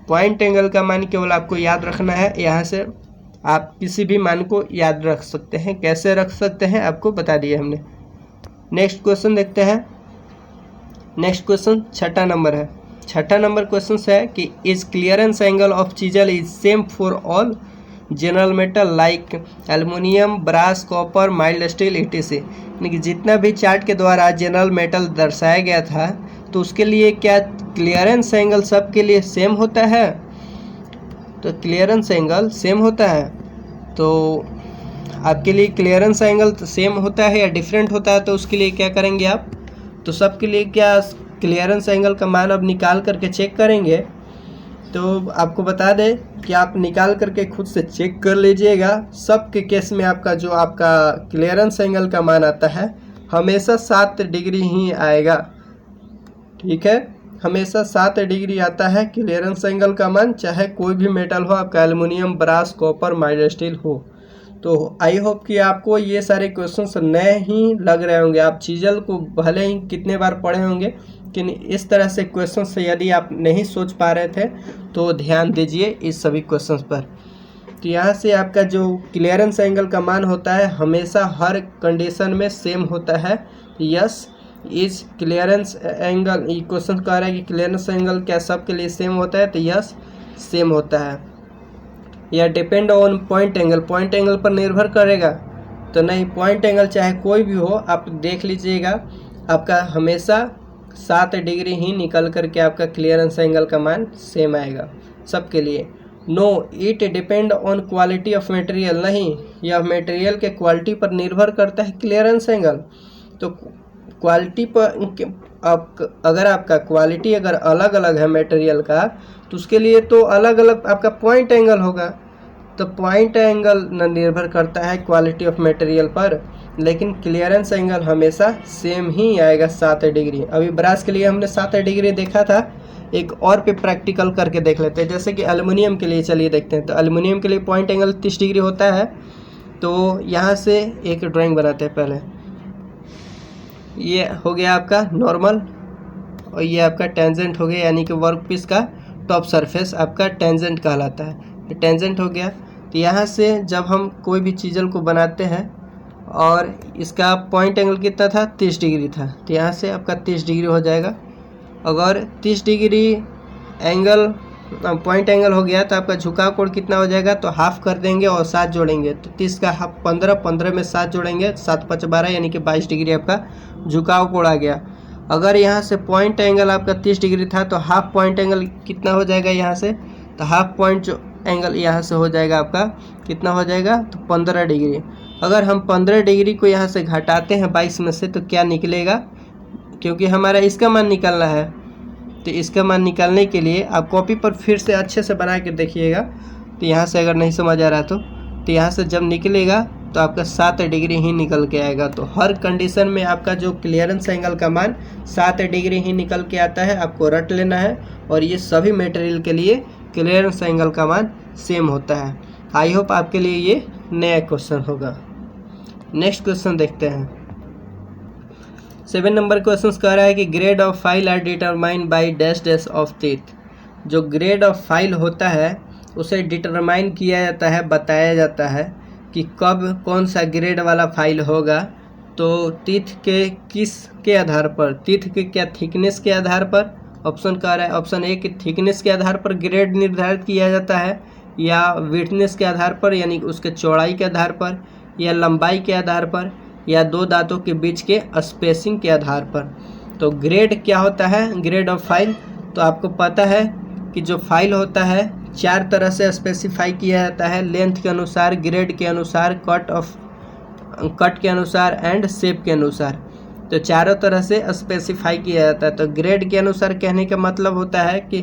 पॉइंट एंगल का मान केवल आपको याद रखना है। यहाँ से आप किसी भी मान को याद रख सकते हैं। कैसे रख सकते हैं आपको बता दिया हमने। नेक्स्ट क्वेश्चन देखते हैं। नेक्स्ट क्वेश्चन 6 नंबर है। 6 नंबर क्वेश्चन है कि is clearance angle of chisel is same for all general metal like aluminium, brass, copper, mild steel etc। यानी कि जितना भी चार्ट के द्वारा जनरल मेटल दर्शाया गया था तो उसके लिए क्या क्लियरेंस एंगल सबके लिए सेम होता है? तो क्लियरेंस एंगल सेम होता है। तो आपके लिए क्लियरेंस एंगल सेम होता है या डिफरेंट होता है? तो उसके लिए क्या करेंगे आप? तो सबके लिए क्या क्लियरेंस एंगल का मान अब निकाल करके चेक करेंगे। तो आपको बता दें कि आप निकाल करके खुद से चेक कर लीजिएगा। सबके केस में आपका क्लियरेंस एंगल का मान आता है हमेशा 7 डिग्री ही आएगा। ठीक है, हमेशा 7 डिग्री आता है क्लियरेंस एंगल का मान, चाहे कोई भी मेटल हो, आपका aluminium, brass, copper, mild steel हो। तो आई होप कि आपको ये सारे क्वेश्चंस नए ही लग रहे होंगे। आप चीजल को भले ही कितने बार पढ़े होंगे, लेकिन इस तरह से क्वेश्चन से यदि आप नहीं सोच पा रहे थे तो ध्यान दीजिए इस सभी क्वेश्चंस पर। तो यहाँ से आपका जो क्लियरेंस एंगल का मान होता है हमेशा हर कंडीशन में सेम होता है। यस इज क्लियरेंस एंगल, ये क्वेश्चन कह रहा है कि क्लियरेंस एंगल क्या सबके लिए सेम होता है? तो यस सेम होता है। या depend on point angle, point angle पर निर्भर करेगा? तो नहीं, पॉइंट एंगल चाहे कोई भी हो आप देख लीजिएगा आपका हमेशा 7 डिग्री ही निकल करके आपका क्लियरेंस एंगल का मान सेम आएगा सबके लिए। No it depend on quality of material, नहीं यह मटेरियल के क्वालिटी पर निर्भर करता है क्लियरेंस एंगल। तो क्वालिटी पर अगर आपका क्वालिटी अगर अलग अलग है मटेरियल का तो उसके लिए तो अलग अलग आपका पॉइंट एंगल होगा। तो पॉइंट एंगल न निर्भर करता है क्वालिटी ऑफ मटेरियल पर, लेकिन क्लियरेंस एंगल हमेशा सेम ही आएगा 7 डिग्री। अभी ब्रास के लिए हमने 7 डिग्री देखा था, एक और पे प्रैक्टिकल करके देख लेते हैं। जैसे कि एल्युमिनियम के लिए चलिए देखते हैं। तो एल्युमिनियम के लिए पॉइंट एंगल 30 डिग्री होता है। तो यहाँ से एक ड्राइंग बनाते हैं पहले। ये हो गया आपका नॉर्मल और ये आपका टेंजेंट हो गया, यानी कि वर्क पीस का टॉप सरफेस आपका टेंजेंट कहलाता है। ये टेंजेंट हो गया। तो यहाँ से जब हम कोई भी चीज़ल को बनाते हैं और इसका पॉइंट एंगल कितना था? 30 डिग्री था। तो यहाँ से आपका 30 डिग्री हो जाएगा। अगर 30 डिग्री एंगल पॉइंट एंगल हो गया तो आपका झुकाव कोण कितना हो जाएगा? तो हाफ कर देंगे और 7 जोड़ेंगे। तो 30 का हाफ 15, 15 में 7 जोड़ेंगे, 7 5 12 यानी कि 22 डिग्री आपका झुकाव कोण आ गया। अगर यहाँ से पॉइंट एंगल आपका 30 डिग्री था तो हाफ पॉइंट एंगल कितना हो जाएगा यहाँ से? तो हाफ पॉइंट जो एंगल यहाँ से हो जाएगा आपका कितना हो जाएगा? तो 15 डिग्री। अगर हम 15 डिग्री को यहाँ से घटाते हैं 22 में से तो क्या निकलेगा? क्योंकि हमारा इसका मान निकालना है, तो इसका मान निकालने के लिए आप कॉपी पर फिर से अच्छे से बना के देखिएगा। तो यहाँ से अगर नहीं समझ आ रहा तो यहाँ से जब निकलेगा तो आपका 7 डिग्री ही निकल के आएगा। तो हर कंडीशन में आपका जो क्लियरेंस एंगल का मान 7 डिग्री ही निकल के आता है, आपको रट लेना है। और ये सभी मटेरियल के लिए क्लियरेंस एंगल का मान सेम होता है। आई होप आपके लिए ये नया क्वेश्चन होगा। नेक्स्ट क्वेश्चन देखते हैं। 7 नंबर क्वेश्चन कह रहा है कि grade of file are determine by dash dash of teeth. जो ग्रेड ऑफ फाइल होता है उसे डिटरमाइन किया जाता है, बताया जाता है कि कब कौन सा ग्रेड वाला फाइल होगा। तो टीथ के किस के आधार पर? टीथ के क्या थिकनेस के आधार पर? ऑप्शन कह रहा है ऑप्शन ए कि थिकनेस के आधार पर ग्रेड निर्धारित किया जाता है, या विड्थनेस के आधार पर यानी उसके चौड़ाई के आधार पर, या लंबाई के आधार पर, या दो दांतों के बीच के स्पेसिंग के आधार पर। तो ग्रेड क्या होता है, ग्रेड ऑफ फाइल, तो आपको पता है कि जो फाइल होता है 4 तरह से स्पेसिफाई किया जाता है, लेंथ के अनुसार, ग्रेड के अनुसार, कट के अनुसार एंड शेप के अनुसार। तो चारों तरह से स्पेसिफाई किया जाता है। तो ग्रेड के अनुसार कहने का मतलब होता है कि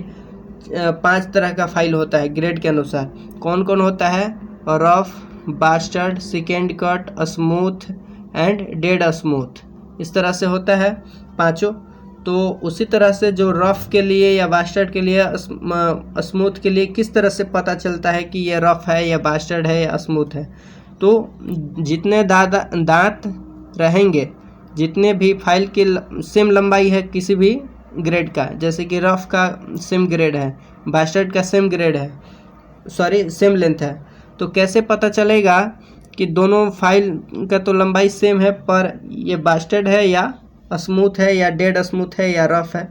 5 तरह का फाइल होता है ग्रेड के अनुसार। कौन कौन होता है, rough, bastard, second cut, smooth and dead smooth, इस तरह से होता है 5। तो उसी तरह से जो रफ के लिए या बास्टर्ड के लिए, स्मूथ के लिए किस तरह से पता चलता है कि ये रफ है या बास्टर्ड है या स्मूथ है, तो जितने दांत रहेंगे, जितने भी फाइल की सेम लंबाई है किसी भी ग्रेड का, जैसे कि रफ का सेम ग्रेड है, बास्टर्ड का सेम ग्रेड है, सेम लेंथ है, तो कैसे पता चलेगा कि दोनों फाइल का तो लंबाई सेम है, पर ये बास्टर्ड है या स्मूथ है या डेड स्मूथ है या रफ है।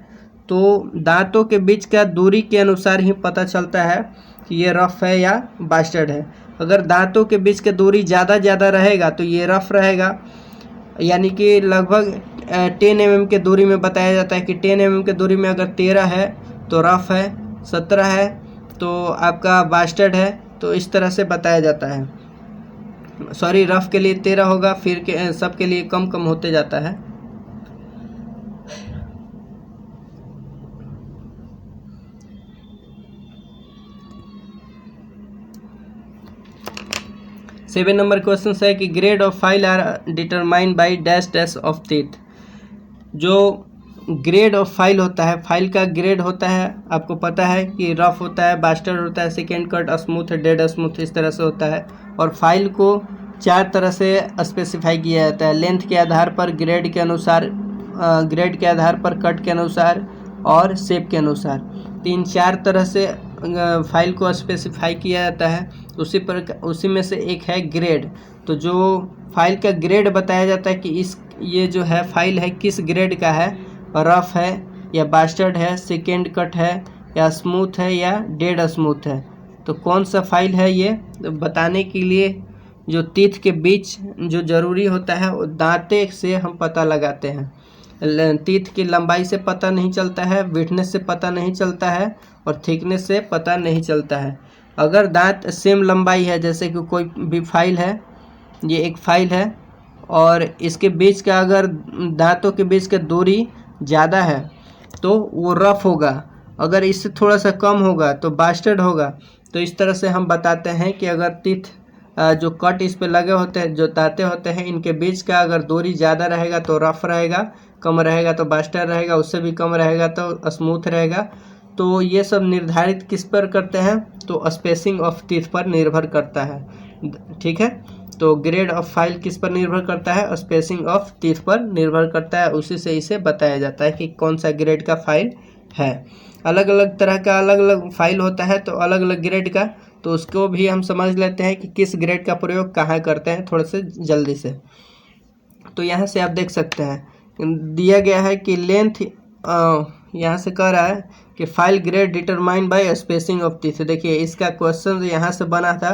तो दांतों के बीच का दूरी के अनुसार ही पता चलता है कि ये रफ है या बास्टर्ड है। अगर दांतों के बीच का दूरी ज़्यादा रहेगा तो ये रफ रहेगा, यानी कि लगभग 10 mm के दूरी में बताया जाता है कि 10 mm के दूरी में अगर 13 है तो रफ है, 17 है तो आपका बास्टर्ड है। तो इस तरह से बताया जाता है। रफ के लिए 13 होगा, फिर के सब के लिए कम कम होते जाता है। सेवन नंबर क्वेश्चन है कि grade of file are determined by dash dash of teeth. जो ग्रेड ऑफ फाइल होता है, फाइल का ग्रेड होता है, आपको पता है कि रफ होता है, बास्टर्ड होता है, second cut, smooth, dead smooth, इस तरह से होता है। और फाइल को 4 तरह से स्पेसिफाई किया जाता है, लेंथ के आधार पर, ग्रेड के अनुसार, ग्रेड के आधार पर, कट के अनुसार और शेप के अनुसार। 3-4 तरह से फाइल को स्पेसिफाई किया जाता है। उसी में से एक है ग्रेड। तो जो फाइल का ग्रेड बताया जाता है कि ये जो है फाइल है किस ग्रेड का है, रफ है या बास्टर्ड है, सेकेंड कट है या स्मूथ है या डेड स्मूथ है। तो कौन सा फाइल है ये बताने के लिए जो टीथ के बीच जो ज़रूरी होता है वो दांते से हम पता लगाते हैं। टीथ की लंबाई से पता नहीं चलता है, विड्थनेस से पता नहीं चलता है और थिकनेस से पता नहीं चलता है। अगर दांत सेम लंबाई है, जैसे कि कोई भी फाइल है, ये एक फाइल है और इसके बीच का अगर दांतों के बीच का दूरी ज़्यादा है तो वो रफ होगा, अगर इससे थोड़ा सा कम होगा तो बास्टर्ड होगा। तो इस तरह से हम बताते हैं कि अगर टीथ जो कट इस पे लगे होते हैं, जो दांतें होते हैं, इनके बीच का अगर दूरी ज़्यादा रहेगा तो रफ रहेगा, कम रहेगा तो बास्टर्ड रहेगा, उससे भी कम रहेगा तो स्मूथ रहेगा। तो ये सब निर्धारित किस पर करते हैं, तो स्पेसिंग ऑफ टीथ पर निर्भर करता है। ठीक है, तो ग्रेड ऑफ फाइल किस पर निर्भर करता है, स्पेसिंग ऑफ टीथ पर निर्भर करता है। उसी से इसे बताया जाता है कि कौन सा ग्रेड का फाइल है। अलग अलग तरह का अलग अलग फाइल होता है, तो अलग अलग ग्रेड का, तो उसको भी हम समझ लेते हैं कि किस ग्रेड का प्रयोग कहाँ करते हैं थोड़े से जल्दी से। तो यहाँ से आप देख सकते हैं दिया गया है कि लेंथ, यहाँ से कह रहा है कि file grade determined by spacing of teeth. देखिए इसका क्वेश्चन यहाँ से बना था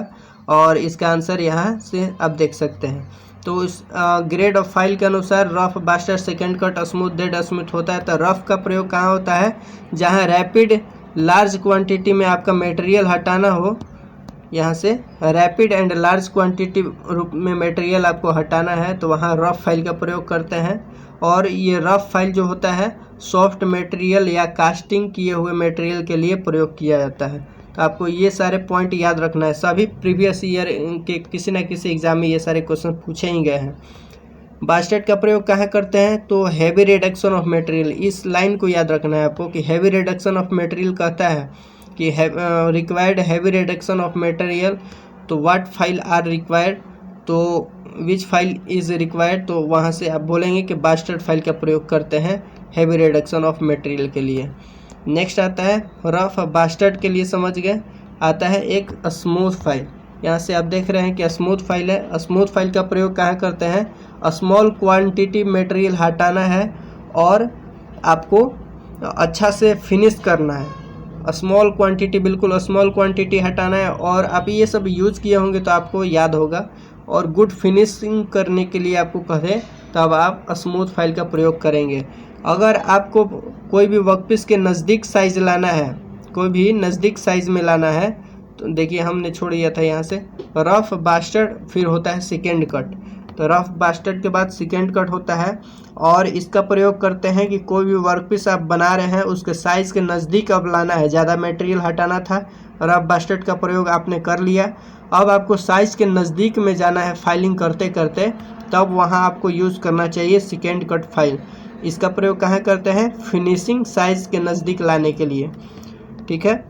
और इसका आंसर यहाँ से आप देख सकते हैं। तो इस ग्रेड ऑफ फाइल के अनुसार rough, bastard, second cut, smooth, dead smooth होता है। तो रफ का प्रयोग कहाँ होता है, जहाँ रैपिड लार्ज क्वांटिटी में आपका मटेरियल हटाना हो, यहाँ से रैपिड एंड लार्ज क्वांटिटी रूप में मटेरियल आपको हटाना है, तो वहाँ रफ फाइल का प्रयोग करते हैं। और ये रफ फाइल जो होता है सॉफ्ट मटेरियल या कास्टिंग किए हुए मटेरियल के लिए प्रयोग किया जाता है। तो आपको ये सारे पॉइंट याद रखना है, सभी प्रीवियस ईयर के किसी न किसी एग्जाम में ये सारे क्वेश्चन पूछे ही गए हैं। बास्टर्ड का प्रयोग कहाँ करते हैं, तो हैवी रिडक्शन ऑफ मटेरियल। इस लाइन को याद रखना है आपको कि हैवी रिडक्शन ऑफ मटेरियल कहता है कि required heavy reduction of material. तो व्हाट फाइल आर रिक्वायर्ड, तो विच फाइल इज़ रिक्वायर्ड, तो वहाँ से आप बोलेंगे कि बास्टर्ड फाइल का प्रयोग करते हैं हैवी रिडक्शन ऑफ मटेरियल के लिए। नेक्स्ट आता है रफ बास्टर्ड के लिए समझ गए। आता है एक स्मूथ फाइल। यहाँ से आप देख रहे हैं कि स्मूथ फाइल है। स्मूथ फाइल का प्रयोग कहाँ करते हैं, स्मॉल क्वांटिटी मटेरियल हटाना है और आपको अच्छा से फिनिश करना है। स्मॉल क्वांटिटी, बिल्कुल स्मॉल क्वांटिटी हटाना है। और आप ये सब यूज़ किए होंगे तो आपको याद होगा। और गुड फिनिशिंग करने के लिए आपको कहें तब आप स्मूथ फाइल का प्रयोग करेंगे। अगर आपको कोई भी वर्कपीस के नज़दीक साइज लाना है, कोई भी नज़दीक साइज में लाना है, तो देखिए हमने छोड़ दिया था यहाँ से रफ बास्टर्ड, फिर होता है सेकेंड कट। तो रफ बास्टर्ड के बाद सेकेंड कट होता है और इसका प्रयोग करते हैं कि कोई भी वर्कपीस आप बना रहे हैं उसके साइज़ के नज़दीक अब लाना है, ज़्यादा मटेरियल हटाना था, रफ बास्टर्ड का प्रयोग आपने कर लिया। अब आपको साइज़ के नज़दीक में जाना है फाइलिंग करते करते, तब वहाँ आपको यूज़ करना चाहिए सेकेंड कट फाइल। इसका प्रयोग कहाँ करते हैं? फिनिशिंग साइज़ के नज़दीक लाने के लिए, ठीक है।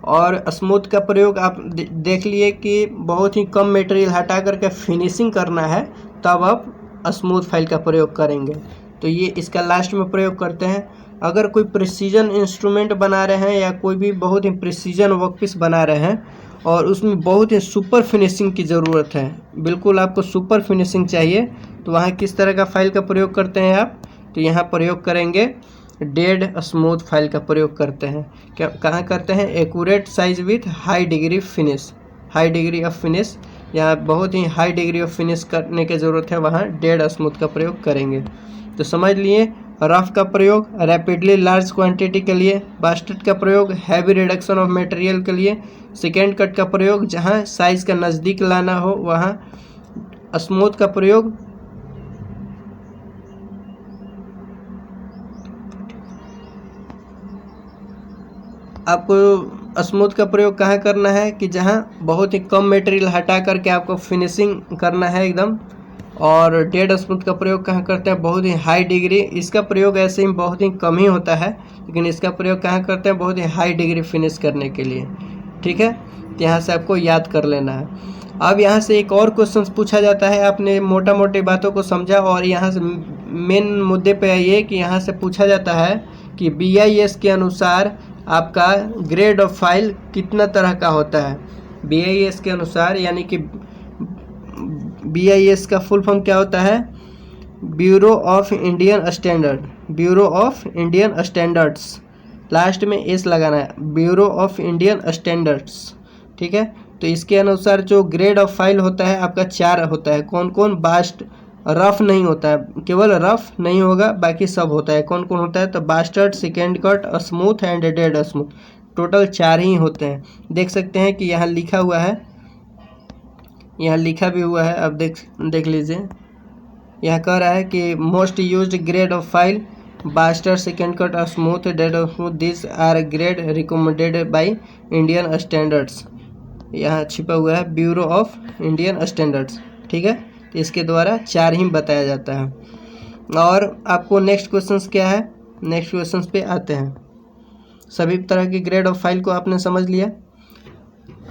और स्मूथ का प्रयोग आप देख लिए कि बहुत ही कम मटेरियल हटा करके फिनिशिंग करना है, तब आप स्मूथ फाइल का प्रयोग करेंगे। तो ये इसका लास्ट में प्रयोग करते हैं। अगर कोई प्रिसीजन इंस्ट्रूमेंट बना रहे हैं या कोई भी बहुत ही प्रिसीजन वर्कपीस बना रहे हैं और उसमें बहुत ही सुपर फिनिशिंग की ज़रूरत है, बिल्कुल आपको सुपर फिनिशिंग चाहिए, तो वहाँ किस तरह का फाइल का प्रयोग करते हैं आप? तो यहाँ प्रयोग करेंगे डेड स्मूथ फाइल का प्रयोग करते हैं। क्या कहाँ करते हैं? Accurate size with high degree finish, high degree of finish, यहाँ बहुत ही हाई डिग्री ऑफ फिनिश करने की ज़रूरत है, वहाँ डेड स्मूथ का प्रयोग करेंगे। तो समझ लिए रफ का प्रयोग रैपिडली लार्ज क्वांटिटी के लिए, बास्टर्ड का प्रयोग हैवी रिडक्शन ऑफ मटेरियल के लिए, सेकेंड कट का प्रयोग जहाँ साइज का नज़दीक लाना हो वहाँ, स्मूथ का प्रयोग आपको स्मूथ का प्रयोग कहाँ करना है कि जहाँ बहुत ही कम मटेरियल हटा करके आपको फिनिशिंग करना है एकदम। और डेड स्मूथ का प्रयोग कहाँ करते हैं? बहुत ही हाई डिग्री, इसका प्रयोग ऐसे ही बहुत ही कम ही होता है, लेकिन इसका प्रयोग कहाँ करते हैं? बहुत ही हाई डिग्री फिनिश करने के लिए, ठीक है। तो यहाँ से आपको याद कर लेना है। अब यहाँ से एक और क्वेश्चन पूछा जाता है, आपने मोटा मोटी बातों को समझा, और यहाँ से मेन मुद्दे पे आइए कि यहाँ से पूछा जाता है कि BIS के अनुसार आपका ग्रेड ऑफ फाइल कितना तरह का होता है। BIS के अनुसार, यानी कि BIS का फुल फॉर्म क्या होता है? Bureau of Indian standard, bureau of Indian standards, last में एस लगाना है, ब्यूरो ऑफ इंडियन स्टैंडर्ड्स, ठीक है। तो इसके अनुसार जो ग्रेड ऑफ फाइल होता है आपका 4 होता है। कौन कौन? बास्ट, रफ नहीं होता है, केवल रफ नहीं होगा, बाकी सब होता है। कौन कौन होता है? तो bastard, second cut, smooth and dead smooth, total 4 ही होते हैं। देख सकते हैं कि यहाँ लिखा हुआ है, यहाँ लिखा भी हुआ है, अब देख लीजिए। यहाँ कह रहा है कि most used grade of file bastard, second cut, smooth, dead smooth, this are grade recommended by Indian standards. यहाँ छिपा हुआ है ब्यूरो ऑफ इंडियन स्टैंडर्ड्स, ठीक है। तो इसके द्वारा 4 ही बताया जाता है। और आपको नेक्स्ट क्वेश्चंस क्या है? नेक्स्ट क्वेश्चंस पे आते हैं। सभी तरह की ग्रेड ऑफ फाइल को आपने समझ लिया।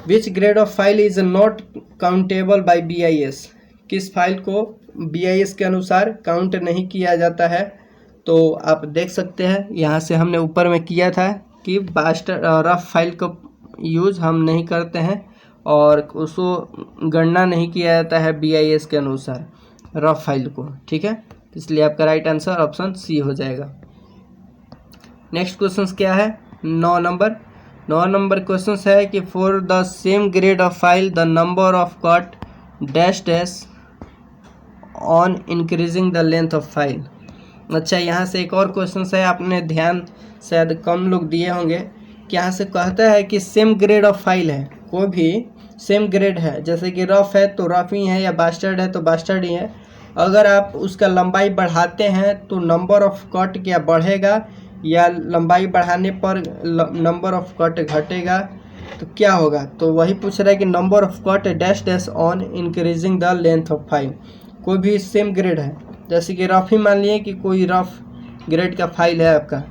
Which grade of file is not countable by BIS? किस फाइल को BIS के अनुसार काउंट नहीं किया जाता है? तो आप देख सकते हैं, यहाँ से हमने ऊपर में किया था कि बास्टर्ड रफ फाइल को यूज़ हम नहीं करते हैं और उसको गणना नहीं किया जाता है BIS के अनुसार रफ फाइल को, ठीक है। इसलिए आपका राइट आंसर ऑप्शन सी हो जाएगा। नेक्स्ट क्वेश्चन क्या है? 9 नंबर क्वेश्चन है कि for the same grade of file the number of cut dash dash on increasing the length of file. अच्छा, यहाँ से एक और क्वेश्चन है, आपने ध्यान शायद कम लोग दिए होंगे कि यहाँ से कहता है कि सेम ग्रेड ऑफ फाइल है, कोई भी सेम ग्रेड है, जैसे कि रफ है तो रफ ही है, या बास्टर्ड है तो बास्टर्ड ही है। अगर आप उसका लंबाई बढ़ाते हैं तो नंबर ऑफ कट क्या बढ़ेगा, या लंबाई बढ़ाने पर नंबर ऑफ कट घटेगा, तो क्या होगा? तो वही पूछ रहा है कि number of cut dash dash on increasing the length of file. कोई भी सेम ग्रेड है, जैसे कि रफ ही मान लिए कि कोई रफ ग्रेड का फाइल है आपका,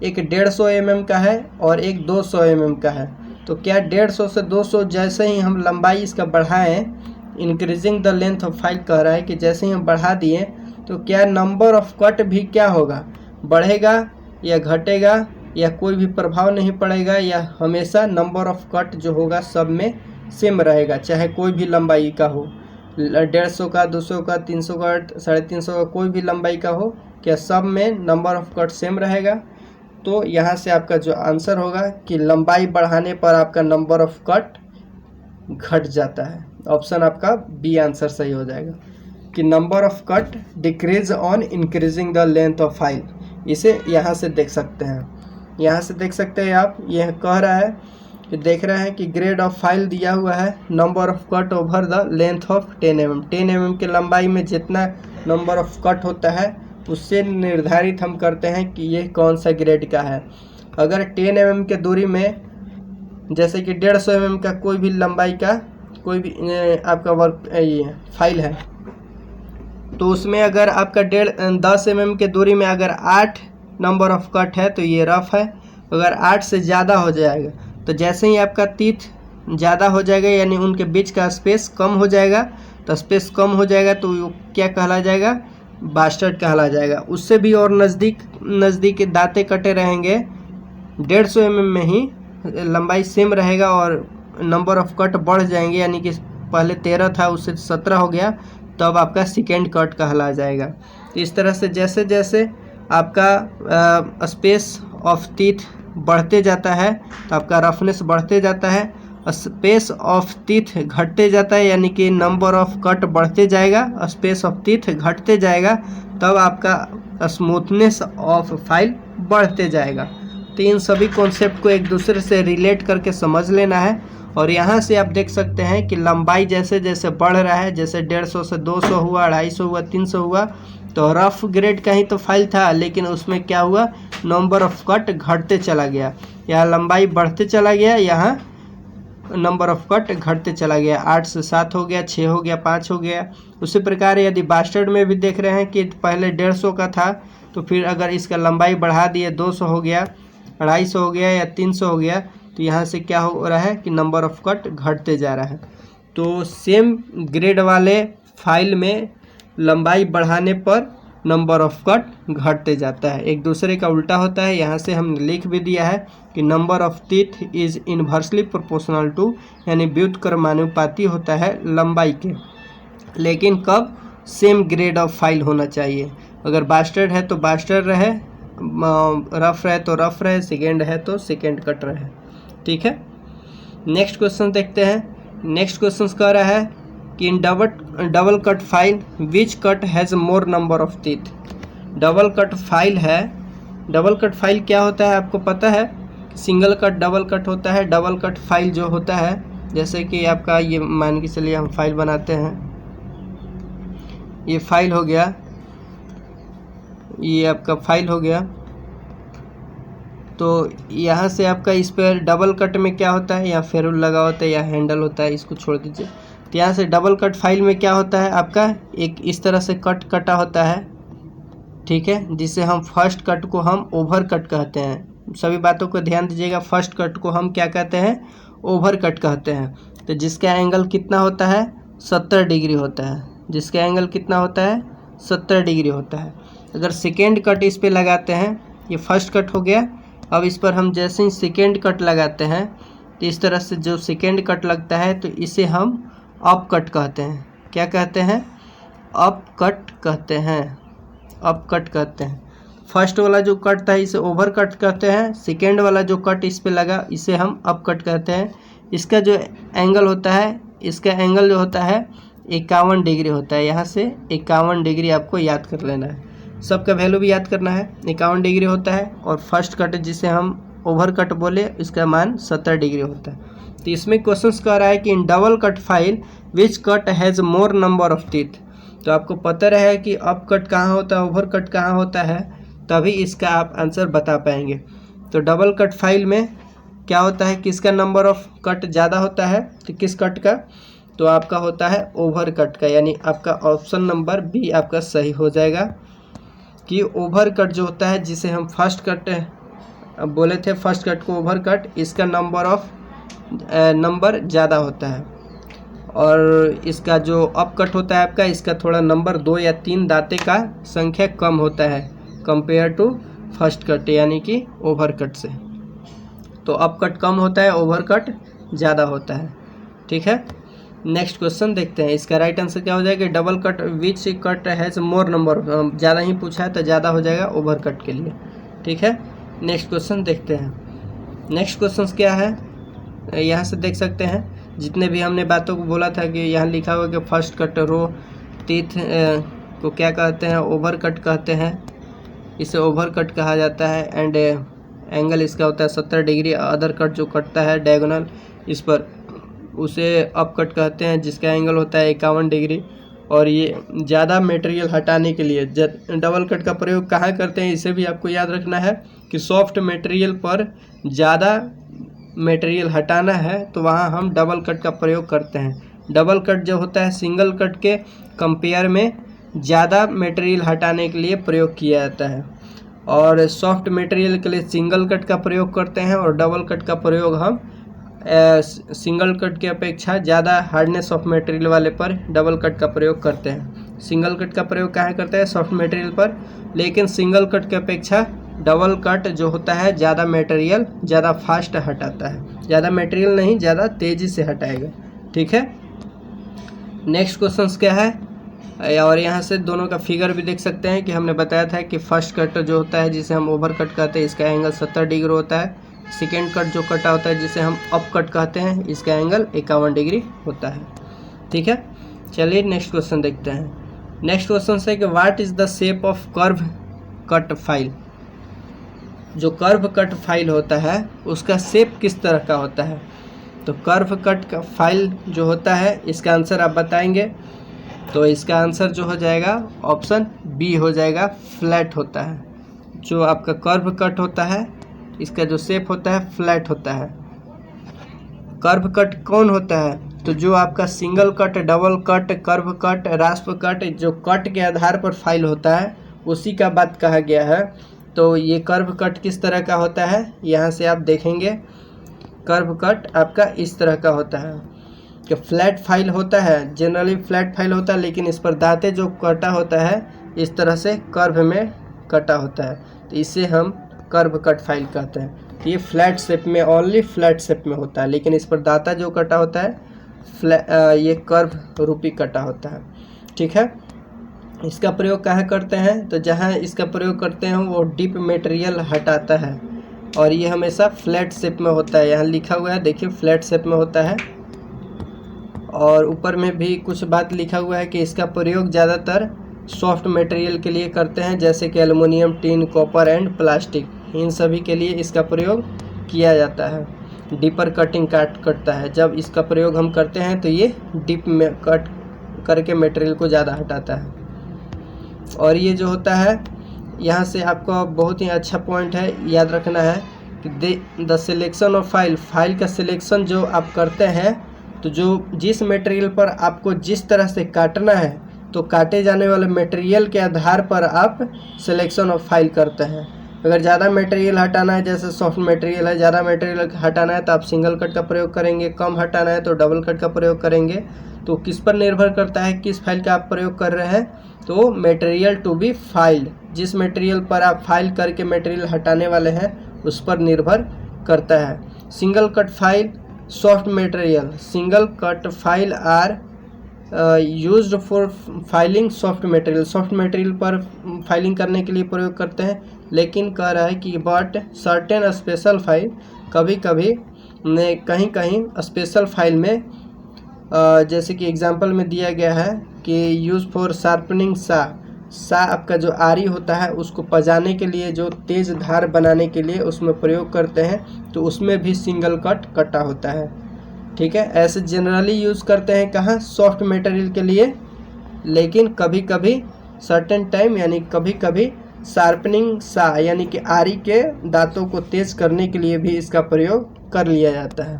एक 150 mm का है और एक 200 mm का है, तो क्या 150 से 200 जैसे ही हम लंबाई इसका बढ़ाएं, increasing the length of file कह रहा है कि जैसे ही हम बढ़ा दिए तो क्या नंबर ऑफ कट भी क्या होगा, बढ़ेगा या घटेगा, या कोई भी प्रभाव नहीं पड़ेगा, या हमेशा नंबर ऑफ कट जो होगा सब में सेम रहेगा, चाहे कोई भी लंबाई का हो, 150 का, 200 का, 300 का, 350 का, कोई भी लंबाई का हो, क्या सब में नंबर ऑफ कट सेम रहेगा? तो यहाँ से आपका जो आंसर होगा कि लंबाई बढ़ाने पर आपका नंबर ऑफ कट घट जाता है। ऑप्शन आपका बी आंसर सही हो जाएगा कि number of cut decrease on increasing the length of file. इसे यहाँ से देख सकते हैं, यहाँ से देख सकते हैं आप, यह कह रहा है कि देख रहे हैं कि ग्रेड ऑफ फाइल दिया हुआ है, number of cut over the length of 10 mm। 10 mm के लंबाई में जितना नंबर ऑफ कट होता है उससे निर्धारित हम करते हैं कि ये कौन सा ग्रेड का है। अगर 10 mm के दूरी में जैसे कि 150 mm का कोई भी लंबाई का कोई भी आपका वर्क ये फाइल है, तो उसमें अगर आपका 10 mm के दूरी में अगर 8 नंबर ऑफ कट है तो ये रफ है। अगर 8 से ज़्यादा हो जाएगा तो जैसे ही आपका तीत ज़्यादा हो जाएगा यानी उनके बीच का स्पेस कम हो जाएगा, तो स्पेस कम हो जाएगा तो वो क्या कहला जाएगा, बास्टर्ड कहला जाएगा। उससे भी और नज़दीक दांते कटे रहेंगे, 150 mm में ही लंबाई सेम रहेगा और नंबर ऑफ कट बढ़ जाएंगे, यानी कि पहले 13 था उससे 17 हो गया, तब आपका सेकेंड कट कहला जाएगा। इस तरह से जैसे जैसे आपका स्पेस ऑफ टीथ बढ़ते जाता है तो आपका रफनेस बढ़ते जाता है, स्पेस ऑफ टीथ घटते जाता है यानी कि नंबर ऑफ कट बढ़ते जाएगा, स्पेस ऑफ टीथ घटते जाएगा, तब आपका स्मूथनेस ऑफ फाइल बढ़ते जाएगा। तो इन सभी कॉन्सेप्ट को एक दूसरे से रिलेट करके समझ लेना है। और यहाँ से आप देख सकते हैं कि लंबाई जैसे जैसे बढ़ रहा है, जैसे 150 से 200 हुआ, 250 हुआ, 300 हुआ, तो रफ ग्रेड का ही तो फाइल था, लेकिन उसमें क्या हुआ, नंबर ऑफ कट घटते चला गया। यहाँ लंबाई बढ़ते चला गया, यहाँ नंबर ऑफ कट घटते चला गया, 8 से 7 हो गया, 6 हो गया, 5 हो गया। उसी प्रकार यदि बास्टर्ड में भी देख रहे हैं कि पहले 150 का था तो फिर अगर इसका लंबाई बढ़ा दिए 200 हो गया, 250 हो गया या 300 हो गया, तो यहाँ से क्या हो रहा है कि नंबर ऑफ कट घटते जा रहा है। तो सेम ग्रेड वाले फाइल में लंबाई बढ़ाने पर नंबर ऑफ कट घटते जाता है, एक दूसरे का उल्टा होता है। यहाँ से हमने लिख भी दिया है कि number of teeth is inversely proportional to, यानी व्युत्क्रमानुपाती होता है लंबाई के, लेकिन कब, सेम ग्रेड ऑफ फाइल होना चाहिए। अगर बास्टर्ड है तो बास्टर्ड रहे, रफ रहे तो रफ रहे, सेकेंड है तो सेकेंड कट रहे। ठीक है, नेक्स्ट क्वेश्चन देखते हैं। नेक्स्ट क्वेश्चन कह रहा है कि in double cut file which cut has more number of teeth. Double cut file है, डबल कट फाइल क्या होता है आपको पता है, सिंगल कट डबल कट होता है। डबल कट फाइल जो होता है, जैसे कि आपका ये मान के चलिए हम फाइल बनाते हैं, ये फाइल हो गया, ये आपका फाइल हो गया, तो यहाँ से आपका इस पर डबल कट में क्या होता है, या फेरुल लगा होता है या हैंडल होता है, इसको छोड़ दीजिए। तो यहाँ से डबल कट फाइल में क्या होता है आपका, एक इस तरह से कट कटा होता है, ठीक है, जिसे हम फर्स्ट कट को हम ओवर कट कहते हैं। सभी बातों को ध्यान दीजिएगा, फर्स्ट कट को हम क्या कहते हैं, ओवर कट कहते हैं। तो जिसका एंगल कितना होता है, 70 डिग्री होता है, जिसका एंगल कितना होता है, 70 डिग्री होता है। अगर सेकेंड कट इस पर लगाते हैं, ये फर्स्ट कट हो गया, अब इस पर हम जैसे ही सेकेंड कट लगाते हैं तो इस तरह से जो सेकेंड कट लगता है तो इसे हम अप कट कहते हैं। क्या कहते हैं, अप कट कहते हैं, अप कट कहते हैं। फर्स्ट वाला जो कट था इसे ओवर कट कहते हैं, सेकेंड वाला जो कट इस पे लगा इसे हम अप कट कहते हैं। इसका जो एंगल होता है, इसका एंगल जो होता है 51 डिग्री होता है। यहाँ से 51 डिग्री आपको याद कर लेना है, सबका वैल्यू भी याद करना है, 51 डिग्री होता है। और फर्स्ट कट जिसे हम ओवर कट बोले इसका मान 70 डिग्री होता है। तो इसमें क्वेश्चन कह रहा है कि in double cut file which cut has more number of teeth. तो आपको पता रहे कि अप कट कहाँ होता है, ओवर कट कहाँ होता है, तभी इसका आप आंसर बता पाएंगे। तो डबल कट फाइल में क्या होता है, किसका नंबर ऑफ कट ज़्यादा होता है, तो किस कट का, तो आपका होता है ओवर कट का, यानी आपका ऑप्शन नंबर बी आपका सही हो जाएगा कि ओवर कट जो होता है, जिसे हम फर्स्ट कट बोले थे, फर्स्ट कट को ओवर कट, इसका नंबर ज़्यादा होता है। और इसका जो अप कट होता है आपका, इसका थोड़ा नंबर 2 या 3 दांते का संख्या कम होता है कंपेयर टू फर्स्ट कट, यानी कि ओवर कट से। तो अप कट कम होता है, ओवर कट ज़्यादा होता है। ठीक है, नेक्स्ट क्वेश्चन देखते हैं। इसका राइट आंसर क्या हो जाएगा, double cut which cut has more number, ज़्यादा ही पूछा है तो ज़्यादा हो जाएगा ओवर कट के लिए। ठीक है, नेक्स्ट क्वेश्चन देखते हैं। नेक्स्ट क्वेश्चन क्या है, यहाँ से देख सकते हैं जितने भी हमने बातों को बोला था कि यहाँ लिखा हुआ कि फर्स्ट कट रो टीथ को क्या कहते हैं, ओवर कट कहते हैं, इसे ओवर कट कहा जाता है। एंड एंगल इसका होता है 70 डिग्री। अदर कट जो कटता है डायगोनल इस पर, उसे अप कट कहते हैं, जिसका एंगल होता है 51 डिग्री। और ये ज़्यादा मटेरियल हटाने के लिए डबल कट का प्रयोग कहाँ करते हैं, इसे भी आपको याद रखना है कि सॉफ्ट मटेरियल पर ज़्यादा मटेरियल हटाना है तो वहाँ हम डबल कट का प्रयोग करते हैं। डबल कट जो होता है सिंगल कट के कंपेयर में ज़्यादा मटेरियल हटाने के लिए प्रयोग किया जाता है। और सॉफ्ट मटेरियल के लिए सिंगल कट का प्रयोग करते हैं, और डबल कट का प्रयोग हम सिंगल कट की अपेक्षा ज़्यादा हार्डनेस ऑफ मटेरियल वाले पर डबल कट का प्रयोग करते हैं। सिंगल कट का प्रयोग कहाँ करते हैं, सॉफ्ट मटेरियल पर, लेकिन सिंगल कट की अपेक्षा डबल कट जो होता है ज़्यादा मटेरियल ज़्यादा फास्ट हटाता है, ज़्यादा मटेरियल नहीं, ज़्यादा तेज़ी से हटाएगा। ठीक है, नेक्स्ट क्वेश्चन क्या है, और यहाँ से दोनों का फिगर भी देख सकते हैं कि हमने बताया था कि फर्स्ट कट जो होता है जिसे हम ओवर कट कहते हैं, इसका एंगल 70 डिग्री होता है। सेकेंड कट जो कटा होता है जिसे हम अप कट कहते हैं, इसका एंगल 51 डिग्री होता है। ठीक है, चलिए नेक्स्ट क्वेश्चन देखते हैं। नेक्स्ट क्वेश्चन है कि what is the shape of curve cut file. जो कर्व कट फाइल होता है उसका शेप किस तरह का होता है। तो कर्व कट का फाइल जो होता है इसका आंसर आप बताएंगे, तो इसका आंसर जो हो जाएगा ऑप्शन बी हो जाएगा, फ्लैट होता है। जो आपका कर्व कट होता है इसका जो शेप होता है फ्लैट होता है। कर्व कट कौन होता है, तो जो आपका single cut, double cut, curve cut, रास्प cut, जो कट के आधार पर फाइल होता है उसी का बात कहा गया है। तो ये कर्व कट किस तरह का होता है, यहाँ से आप देखेंगे कर्व कट आपका इस तरह का होता है कि फ्लैट फाइल होता है, जनरली फ्लैट फाइल होता है, लेकिन इस पर दांते जो कटा होता है इस तरह से कर्व में कटा होता है, तो इसे हम कर्व कट फाइल कहते हैं। तो ये फ्लैट शेप में, ओनली फ्लैट शेप में होता है, लेकिन इस पर दांता जो कटा होता है ये कर्व रूपी कटा होता है। ठीक है, इसका प्रयोग कहाँ करते हैं, तो जहाँ इसका प्रयोग करते हैं वो डीप मटेरियल हटाता है, और ये हमेशा फ्लैट शेप में होता है। यहाँ लिखा हुआ है देखिए, फ्लैट शेप में होता है। और ऊपर में भी कुछ बात लिखा हुआ है कि इसका प्रयोग ज़्यादातर सॉफ्ट मटेरियल के लिए करते हैं, जैसे कि aluminium, tin, copper and plastic, इन सभी के लिए इसका प्रयोग किया जाता है। डीपर कटिंग कटता है, जब इसका प्रयोग हम करते हैं तो ये डीप में कट करके मटेरियल को ज़्यादा हटाता है। और ये जो होता है, यहाँ से आपको बहुत ही अच्छा पॉइंट है, याद रखना है कि द सिलेक्शन ऑफ फाइल का सिलेक्शन जो आप करते हैं, तो जो जिस मटेरियल पर आपको जिस तरह से काटना है, तो काटे जाने वाले मटेरियल के आधार पर आप सिलेक्शन ऑफ फाइल करते हैं। अगर ज़्यादा मटेरियल हटाना है, जैसे सॉफ्ट मटेरियल है, ज़्यादा मटेरियल हटाना है तो आप सिंगल कट का प्रयोग करेंगे, कम हटाना है तो डबल कट का प्रयोग करेंगे। तो किस पर निर्भर करता है किस फाइल का आप प्रयोग कर रहे हैं, तो मटेरियल टू बी फाइल्ड, जिस मटेरियल पर आप फाइल करके मटेरियल हटाने वाले हैं उस पर निर्भर करता है। Single cut file, soft material, single cut file are used for filing soft material, soft material पर फाइलिंग करने के लिए प्रयोग करते हैं। लेकिन कह रहा है कि बट सर्टेन स्पेशल फाइल, कभी कभी कहीं कहीं स्पेशल फाइल में जैसे कि एग्जांपल में दिया गया है कि यूज़ फॉर शार्पनिंग सा आपका जो आरी होता है उसको पजाने के लिए, जो तेज़ धार बनाने के लिए उसमें प्रयोग करते हैं, तो उसमें भी सिंगल कट कटा होता है। ठीक है, ऐसे जनरली यूज़ करते हैं कहाँ, सॉफ्ट मटेरियल के लिए, लेकिन कभी कभी सर्टेन टाइम यानी कभी कभी शार्पनिंग यानी कि आरी के दांतों को तेज करने के लिए भी इसका प्रयोग कर लिया जाता है।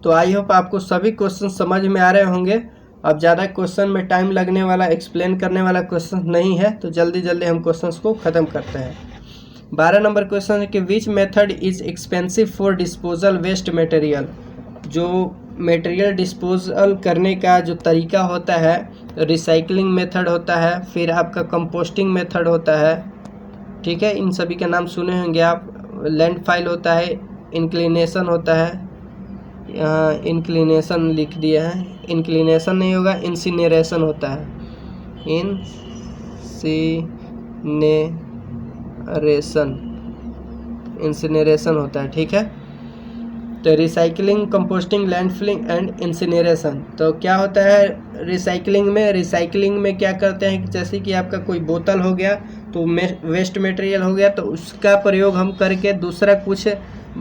तो आई होप आपको सभी क्वेश्चन समझ में आ रहे होंगे। अब ज़्यादा क्वेश्चन में टाइम लगने वाला, एक्सप्लेन करने वाला क्वेश्चन नहीं है, तो जल्दी जल्दी हम क्वेश्चंस को ख़त्म करते हैं। 12 नंबर क्वेश्चन है कि which method is expensive for disposal waste material. जो मटेरियल डिस्पोजल करने का जो तरीका होता है, रिसाइकलिंग मेथड होता है, फिर आपका कंपोस्टिंग मेथड होता है। ठीक है, इन सभी के नाम सुने होंगे आप। लैंड फाइल होता है, इंक्लिनेशन होता है, इंक्लिनेशन लिख दिया है, इंक्लिनेशन नहीं होगा, इंसिनरेशन होता है, इंसिनरेशन होता है। ठीक है, तो रिसाइकलिंग, कंपोस्टिंग, लैंडफिलिंग एंड इंसिनरेशन। तो क्या होता है रिसाइकलिंग में क्या करते हैं कि जैसे कि आपका कोई बोतल हो गया तो वेस्ट मटेरियल हो गया, तो उसका प्रयोग हम करके दूसरा कुछ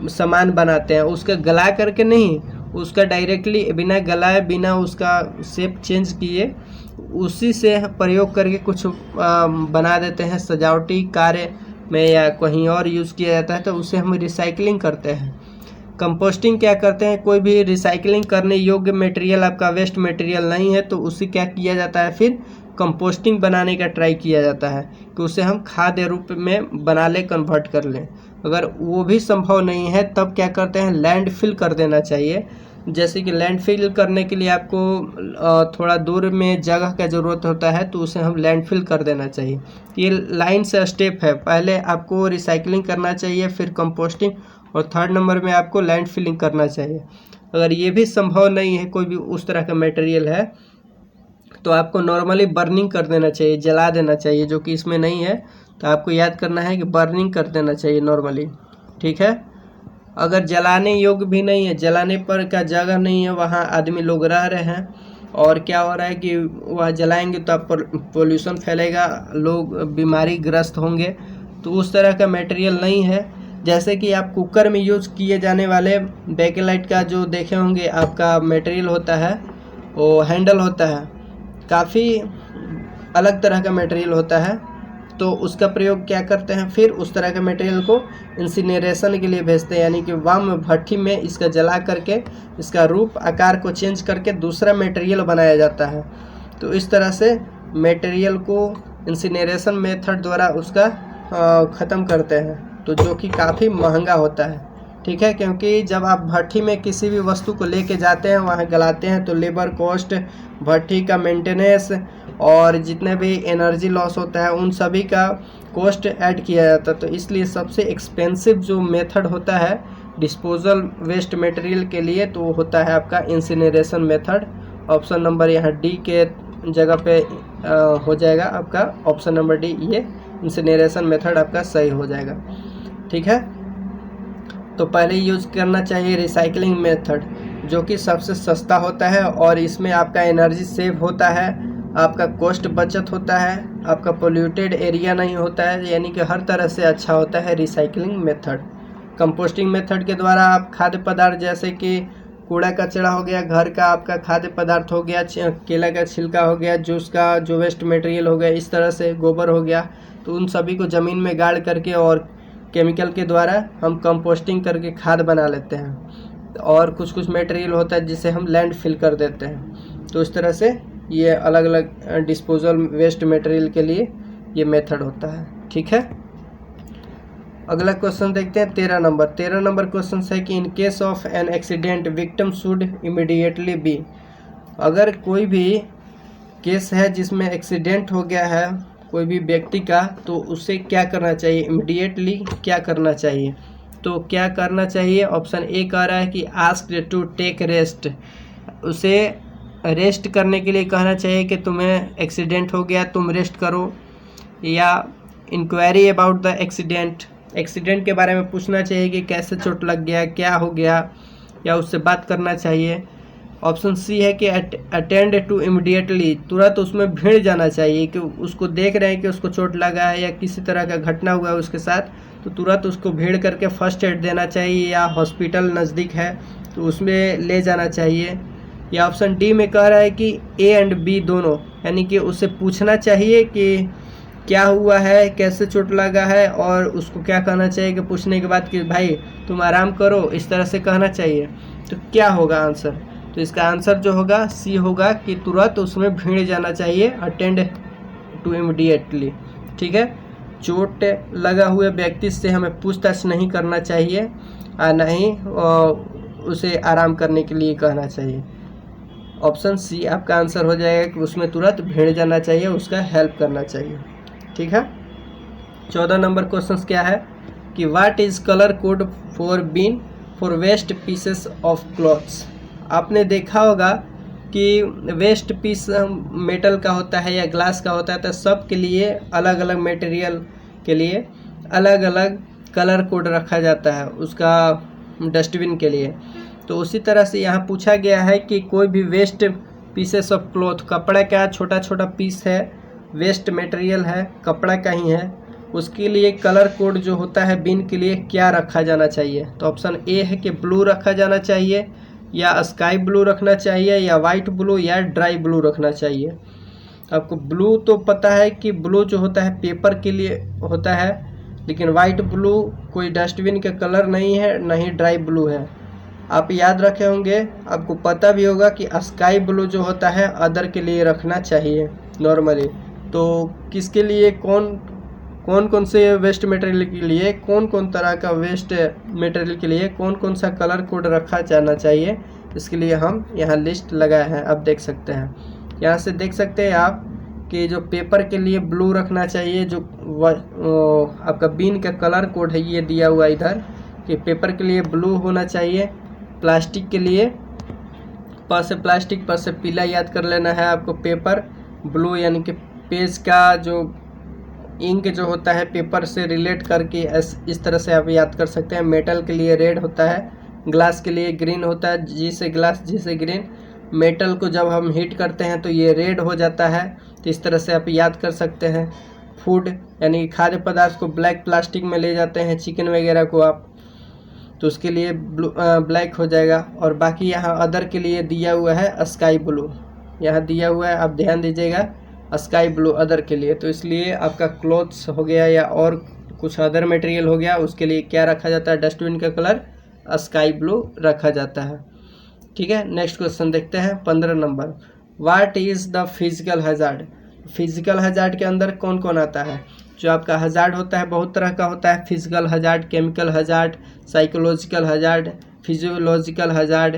सामान बनाते हैं, उसका गला करके नहीं, उसका डायरेक्टली बिना गलाए बिना उसका शेप चेंज किए उसी से प्रयोग करके कुछ बना देते हैं, सजावटी कार्य में या कहीं और यूज़ किया जाता है, तो उसे हम रिसाइकलिंग करते हैं। कंपोस्टिंग क्या करते हैं, कोई भी रिसाइकलिंग करने योग्य मटेरियल आपका वेस्ट मटेरियल नहीं है तो उसे क्या किया जाता है, फिर कंपोस्टिंग बनाने का ट्राई किया जाता है कि उसे हम खाद्य रूप में बना लें, कन्वर्ट कर लें। अगर वो भी संभव नहीं है तब क्या करते हैं, लैंड फिल कर देना चाहिए। जैसे कि लैंड फिल करने के लिए आपको थोड़ा दूर में जगह का ज़रूरत होता है तो उसे हम लैंड फिल कर देना चाहिए। ये लाइन से स्टेप है, पहले आपको रिसाइकलिंग करना चाहिए, फिर कंपोस्टिंग, और थर्ड नंबर में आपको लैंड फिलिंग करना चाहिए। अगर ये भी संभव नहीं है, कोई भी उस तरह का मटेरियल है, तो आपको नॉर्मली बर्निंग कर देना चाहिए, जला देना चाहिए, जो कि इसमें नहीं है। तो आपको याद करना है कि बर्निंग कर देना चाहिए नॉर्मली, ठीक है। अगर जलाने योग्य भी नहीं है, जलाने पर का जगह नहीं है, वहाँ आदमी लोग रह रहे हैं और क्या हो रहा है कि वह जलाएंगे तो आप पोल्यूशन फैलेगा, लोग बीमारी ग्रस्त होंगे, तो उस तरह का मटेरियल नहीं है। जैसे कि आप कुकर में यूज़ किए जाने वाले बेकेलाइट का जो देखे होंगे आपका मटेरियल होता है, वो हैंडल होता है, काफ़ी अलग तरह का मटेरियल होता है, तो उसका प्रयोग क्या करते हैं, फिर उस तरह के मटेरियल को इंसिनरेशन के लिए भेजते हैं, यानी कि वाम भट्ठी में इसका जला करके इसका रूप आकार को चेंज करके दूसरा मटेरियल बनाया जाता है। तो इस तरह से मटेरियल को इंसिनरेशन मेथड द्वारा उसका ख़त्म करते हैं, तो जो कि काफ़ी महंगा होता है, ठीक है। क्योंकि जब आप भट्ठी में किसी भी वस्तु को लेके जाते हैं, वहाँ गलाते हैं, तो लेबर कॉस्ट, भट्ठी का मेंटेनेंस और जितने भी एनर्जी लॉस होता है उन सभी का कॉस्ट ऐड किया जाता है। तो इसलिए सबसे एक्सपेंसिव जो मेथड होता है डिस्पोजल वेस्ट मटेरियल के लिए, तो वो होता है आपका इंसिनरेशन मेथड। ऑप्शन नंबर यहाँ डी के जगह पे हो जाएगा आपका ऑप्शन नंबर डी, ये इंसिनरेशन मेथड आपका सही हो जाएगा, ठीक है। तो पहले यूज़ करना चाहिए रिसाइकलिंग मेथड, जो कि सबसे सस्ता होता है और इसमें आपका एनर्जी सेव होता है, आपका कॉस्ट बचत होता है, आपका पोल्यूटेड एरिया नहीं होता है, यानी कि हर तरह से अच्छा होता है रिसाइकलिंग मेथड। कंपोस्टिंग मेथड के द्वारा आप खाद्य पदार्थ जैसे कि कूड़ा कचरा हो गया, घर का आपका खाद्य पदार्थ हो गया, केला का छिलका हो गया, जूस का जो वेस्ट मटेरियल हो गया, इस तरह से गोबर हो गया, तो उन सभी को ज़मीन में गाड़ करके और केमिकल के द्वारा हम कंपोस्टिंग करके खाद बना लेते हैं। और कुछ कुछ मटेरियल होता है जिसे हम लैंड फिल कर देते हैं। तो इस तरह से ये अलग अलग डिस्पोजल वेस्ट मटेरियल के लिए ये मेथड होता है, ठीक है। अगला क्वेश्चन देखते हैं 13 नंबर क्वेश्चन है कि in case of an accident victim should immediately be. अगर कोई भी केस है जिसमें एक्सीडेंट हो गया है कोई भी व्यक्ति का, तो उसे क्या करना चाहिए, इमीडिएटली क्या करना चाहिए। तो क्या करना चाहिए, ऑप्शन ए कह रहा है कि आस्क्ड टू टेक रेस्ट, उसे रेस्ट करने के लिए कहना चाहिए कि तुम्हें एक्सीडेंट हो गया, तुम रेस्ट करो। या इंक्वायरी अबाउट द एक्सीडेंट के बारे में पूछना चाहिए कि कैसे चोट लग गया, क्या हो गया, या उससे बात करना चाहिए। ऑप्शन सी है कि अटेंड टू इमीडिएटली, तुरंत उसमें भिड़ जाना चाहिए कि उसको देख रहे हैं कि उसको चोट लगा है या किसी तरह का घटना हुआ है उसके साथ, तो तुरंत उसको भीड़ करके फर्स्ट एड देना चाहिए, या हॉस्पिटल नज़दीक है तो उसमें ले जाना चाहिए। या ऑप्शन डी में कह रहा है कि ए एंड बी दोनों, यानी कि उससे पूछना चाहिए कि क्या हुआ है, कैसे चोट लगा है, और उसको क्या कहना चाहिए कि पूछने के बाद कि भाई तुम आराम करो, इस तरह से कहना चाहिए। तो क्या होगा आंसर, तो इसका आंसर जो होगा सी होगा कि तुरंत उसमें भीड़ जाना चाहिए, अटेंड टू इमीडिएटली, ठीक है। चोट लगा हुए व्यक्ति से हमें पूछताछ नहीं करना चाहिए और न ही उसे आराम करने के लिए कहना चाहिए। ऑप्शन सी आपका आंसर हो जाएगा कि उसमें तुरंत भीड़ जाना चाहिए, उसका हेल्प करना चाहिए, ठीक है। 14 नंबर क्वेश्चन क्या है कि what is colour code for bin for waste pieces of cloths. आपने देखा होगा कि वेस्ट पीस मेटल का होता है या ग्लास का होता है, तो सब के लिए अलग अलग मटेरियल के लिए अलग अलग कलर कोड रखा जाता है। उसका डस्टबिन के लिए। तो उसी तरह से यहाँ पूछा गया है कि कोई भी वेस्ट पीसेस ऑफ क्लॉथ, कपड़ा का छोटा छोटा पीस है, वेस्ट मटेरियल है, कपड़ा का ही है, उसके लिए कलर कोड जो होता है बिन के लिए क्या रखा जाना चाहिए। तो ऑप्शन ए है कि ब्लू रखा जाना चाहिए, या स्काई ब्लू रखना चाहिए, या वाइट ब्लू, या ड्राई ब्लू रखना चाहिए। आपको ब्लू तो पता है कि ब्लू जो होता है पेपर के लिए होता है, लेकिन वाइट ब्लू कोई डस्टबिन का कलर नहीं है, न ही ड्राई ब्लू है। आप याद रखे होंगे, आपको पता भी होगा कि स्काई ब्लू जो होता है अदर के लिए रखना चाहिए नॉर्मली। तो किसके लिए कौन कौन से वेस्ट मटेरियल के लिए, कौन कौन तरह का वेस्ट मटेरियल के लिए कौन कौन सा कलर कोड रखा जाना चाहिए, इसके लिए हम यहाँ लिस्ट लगाए हैं। आप देख सकते हैं, यहाँ से देख सकते हैं आप कि जो पेपर के लिए ब्लू रखना चाहिए, जो आपका बीन का कलर कोड है ये दिया हुआ इधर कि पेपर के लिए ब्लू होना चाहिए। प्लास्टिक के लिए प से प्लास्टिक, प से पीला याद कर लेना है आपको। पेपर ब्लू यानी कि पेज का जो इंक जो होता है पेपर से रिलेट करके इस तरह से आप याद कर सकते हैं। मेटल के लिए रेड होता है, ग्लास के लिए ग्रीन होता है, जी से ग्लास, जी से ग्रीन। मेटल को जब हम हीट करते हैं तो ये रेड हो जाता है, तो इस तरह से आप याद कर सकते हैं। फूड यानी खाद्य पदार्थ को ब्लैक प्लास्टिक में ले जाते हैं, चिकन वगैरह को आप, तो उसके लिए ब्लैक हो जाएगा। और बाकी यहाँ अदर के लिए दिया हुआ है स्काई ब्लू, यहाँ दिया हुआ है, आप ध्यान दीजिएगा, स्काई ब्लू अदर के लिए। तो इसलिए आपका क्लॉथ्स हो गया या और कुछ अदर मटेरियल हो गया, उसके लिए क्या रखा जाता है, डस्टबिन का कलर स्काई ब्लू रखा जाता है। ठीक है, नेक्स्ट क्वेश्चन देखते हैं 15 number. What is the physical hazard. Physical hazard के अंदर कौन कौन आता है। जो आपका हजार्ड होता है बहुत तरह का होता है, physical hazard, chemical hazard, psychological hazard, physiological hazard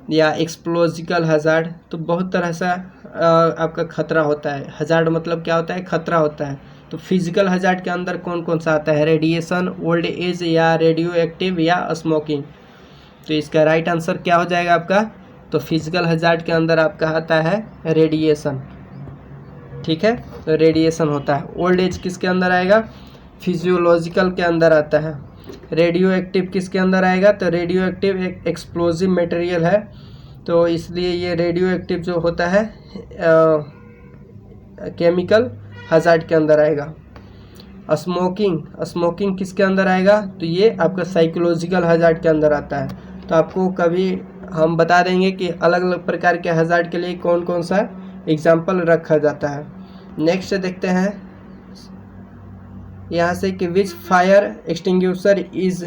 या एक्सप्लोजिकल हजार्ड। तो बहुत तरह से आपका खतरा होता है। हजार्ड मतलब क्या होता है, खतरा होता है। तो फिजिकल हजार्ड के अंदर कौन कौन सा आता है, रेडिएशन, ओल्ड एज, या रेडियो एक्टिव, या स्मोकिंग। तो इसका राइट आंसर क्या हो जाएगा आपका, तो फिजिकल हजार्ड के अंदर आपका आता है रेडिएशन। ठीक है, तो रेडिएशन होता है। ओल्ड एज किसके अंदर आएगा, फिजियोलॉजिकल के अंदर आता है। रेडियो एक्टिव किसके अंदर आएगा, तो रेडियो एक्टिव एक एक्सप्लोजिव मटेरियल है, तो इसलिए ये रेडियो एक्टिव जो होता है केमिकल हजार्ड के अंदर आएगा। स्मोकिंग किसके अंदर आएगा, तो ये आपका साइकोलॉजिकल हजार्ड के अंदर आता है। तो आपको कभी हम बता देंगे कि अलग अलग प्रकार के हजार्ड के लिए कौन कौन सा एग्जाम्पल रखा जाता है। नेक्स्ट देखते हैं यहाँ से कि which fire extinguisher is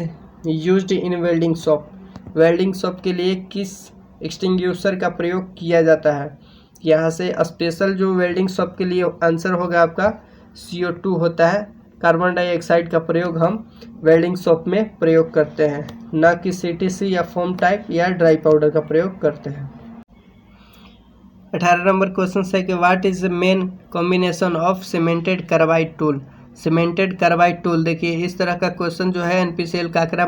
used in welding shop. Welding shop के लिए किस एक्सटिंग्विशर का प्रयोग किया जाता है। यहाँ से स्पेशल जो वेल्डिंग शॉप के लिए आंसर होगा आपका CO2 होता है। कार्बन डाइऑक्साइड का प्रयोग हम वेल्डिंग शॉप में प्रयोग करते हैं, ना कि CTC या फोम टाइप या ड्राई पाउडर का प्रयोग करते हैं। 18 नंबर क्वेश्चन है कि what is the main combination of cemented carbide tool. Cemented carbide tool, देखिए इस तरह का क्वेश्चन जो है NPCL काकरा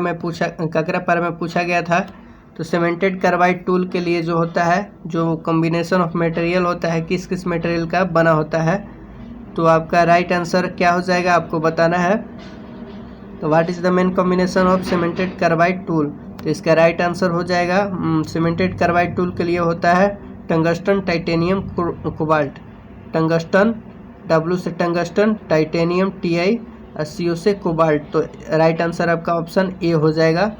पर में पूछा गया था। तो सीमेंटेड कार्बाइड टूल के लिए जो होता है, जो कॉम्बिनेशन ऑफ मटेरियल होता है, किस किस मटेरियल का बना होता है, तो आपका राइट आंसर क्या हो जाएगा आपको बताना है। तो what is the main combination of cemented carbide tool, तो इसका राइट आंसर हो जाएगा सीमेंटेड कार्बाइड टूल के लिए होता है tungsten, titanium, cobalt. Tungsten, W से टंगस्टन, टाइटेनियम TI, और CO से कोबाल्ट। तो राइट आंसर आपका ऑप्शन ए हो जाएगा।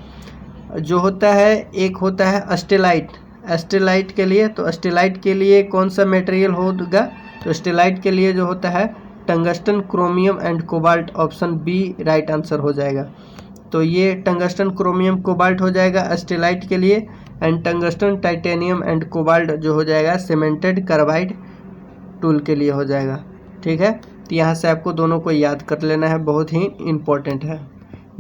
जो होता है एक होता है स्टेलाइट के लिए, तो स्टेलाइट के लिए कौन सा मटेरियल होगा, तो स्टेलाइट के लिए जो होता है tungsten, chromium and cobalt. Option B right answer हो जाएगा। तो ये टंगस्टन, क्रोमियम, कोबाल्ट हो जाएगा स्टेलाइट के लिए, and tungsten, titanium and cobalt जो हो जाएगा सीमेंटेड कार्बाइड टूल के लिए हो जाएगा। ठीक है, तो यहाँ से आपको दोनों को याद कर लेना है, बहुत ही इम्पोर्टेंट है।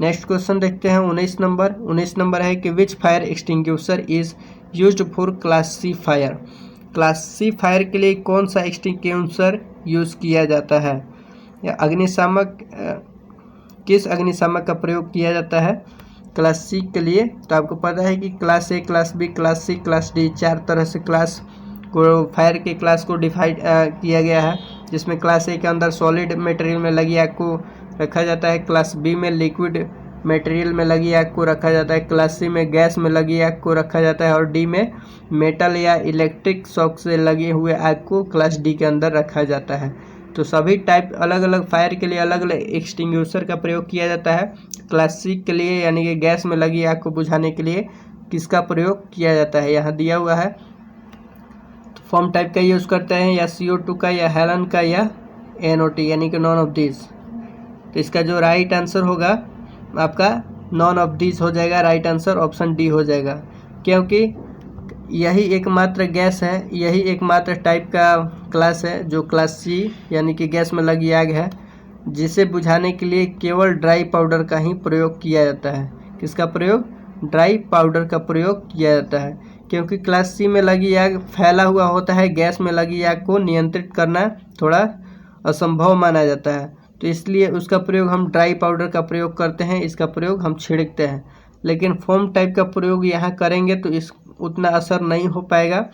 नेक्स्ट क्वेश्चन देखते हैं 19 नंबर है कि which fire extinguisher is used for class C fire. Class C fire के लिए कौन सा एक्सटिंग्विशर यूज़ किया जाता है, या अग्निशामक किस अग्निशामक का प्रयोग किया जाता है क्लास C के लिए। तो आपको पता है कि class A, class B, class C, class D, 4 तरह से क्लास को, फायर के क्लास को डिवाइड किया गया है, जिसमें क्लास A के अंदर सॉलिड मटेरियल में लगी आग को रखा जाता है, क्लास B में लिक्विड मटेरियल में लगी आग को रखा जाता है, क्लास सी में गैस में लगी आग को रखा जाता है और डी में मेटल या इलेक्ट्रिक शॉक से लगे हुए आग को क्लास डी के अंदर रखा जाता है। तो सभी टाइप अलग अलग फायर के लिए अलग अलग एक्सटिंग्विशर का प्रयोग किया जाता है। क्लास सी के लिए यानी कि गैस में लगी आग को बुझाने के लिए किसका प्रयोग किया जाता है, यहाँ दिया हुआ है। तो फॉर्म टाइप का यूज़ करते हैं या CO2 का या हेलन का या NOT यानी कि नॉन ऑफ दिस। तो इसका जो राइट आंसर होगा आपका नॉन ऑफ दिस हो जाएगा, राइट आंसर ऑप्शन डी हो जाएगा, क्योंकि यही एकमात्र गैस है, यही एकमात्र टाइप का क्लास है जो क्लास सी यानी कि गैस में लगी आग है, जिसे बुझाने के लिए केवल ड्राई पाउडर का ही प्रयोग किया जाता है। किसका प्रयोग? ड्राई पाउडर का प्रयोग किया जाता है, क्योंकि क्लास सी में लगी आग फैला हुआ होता है, गैस में लगी आग को नियंत्रित करना थोड़ा असंभव माना जाता है, तो इसलिए उसका प्रयोग हम ड्राई पाउडर का प्रयोग करते हैं, इसका प्रयोग हम छिड़कते हैं। लेकिन फोम टाइप का प्रयोग यहाँ करेंगे तो इस उतना असर नहीं हो पाएगा,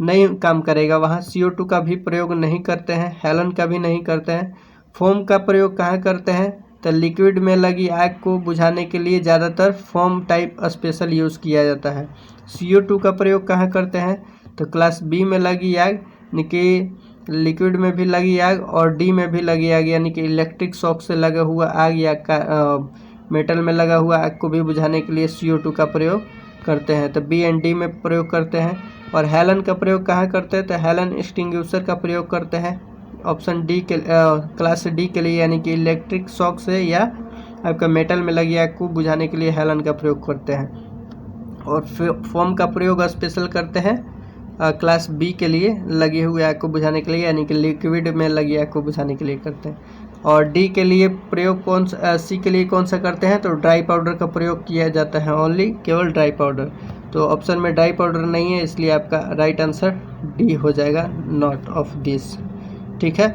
नहीं काम करेगा। वहाँ CO2 का भी प्रयोग नहीं करते हैं, हेलन का भी नहीं करते हैं। फोम का प्रयोग कहाँ करते हैं? तो लिक्विड में लगी आग को बुझाने के लिए ज़्यादातर फोम टाइप स्पेशल यूज़ किया जाता है। CO2 का प्रयोग कहाँ करते हैं? तो क्लास बी में लगी आग यानी कि लिक्विड में भी लगी आग और डी में भी लगी आग यानी कि इलेक्ट्रिक शॉक से लगा हुआ आग या मेटल में लगा हुआ आग को भी बुझाने के लिए CO2 का प्रयोग करते हैं। तो बी एंड डी में प्रयोग करते हैं। और हेलन का प्रयोग कहाँ करते हैं? तो हेलन एक्सटिंग्विशर का प्रयोग करते हैं, ऑप्शन डी के क्लास डी के लिए, यानी कि इलेक्ट्रिक शॉक से या आपका मेटल में लगी आग को बुझाने के लिए हेलन का प्रयोग करते हैं। और फोम का प्रयोग स्पेशल करते हैं क्लास बी के लिए लगे हुए आग को बुझाने के लिए, यानी कि लिक्विड में लगी आग को बुझाने के लिए करते हैं। और डी के लिए प्रयोग कौन सा, सी के लिए कौन सा करते हैं? तो ड्राई पाउडर का प्रयोग किया जाता है, ओनली केवल ड्राई पाउडर। तो ऑप्शन में ड्राई पाउडर नहीं है, इसलिए आपका राइट आंसर डी हो जाएगा, नॉट ऑफ दिस। ठीक है,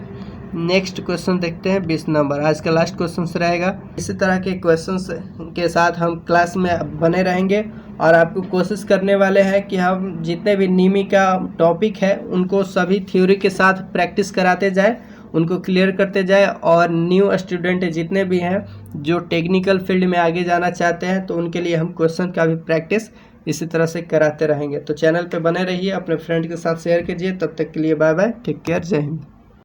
नेक्स्ट क्वेश्चन देखते हैं 20 नंबर, आज का लास्ट क्वेश्चन रहेगा। इसी तरह के क्वेश्चंस के साथ हम क्लास में बने रहेंगे और आपको कोशिश करने वाले हैं कि हम जितने भी नीमी का टॉपिक है उनको सभी थ्योरी के साथ प्रैक्टिस कराते जाए, उनको क्लियर करते जाए। और न्यू स्टूडेंट जितने भी हैं जो टेक्निकल फील्ड में आगे जाना चाहते हैं तो उनके लिए हम क्वेश्चन का भी प्रैक्टिस इसी तरह से कराते रहेंगे। तो चैनल पे बने रहिए, अपने फ्रेंड के साथ शेयर कीजिए। तब तक के लिए बाय बाय, टेक केयर, जय हिंद।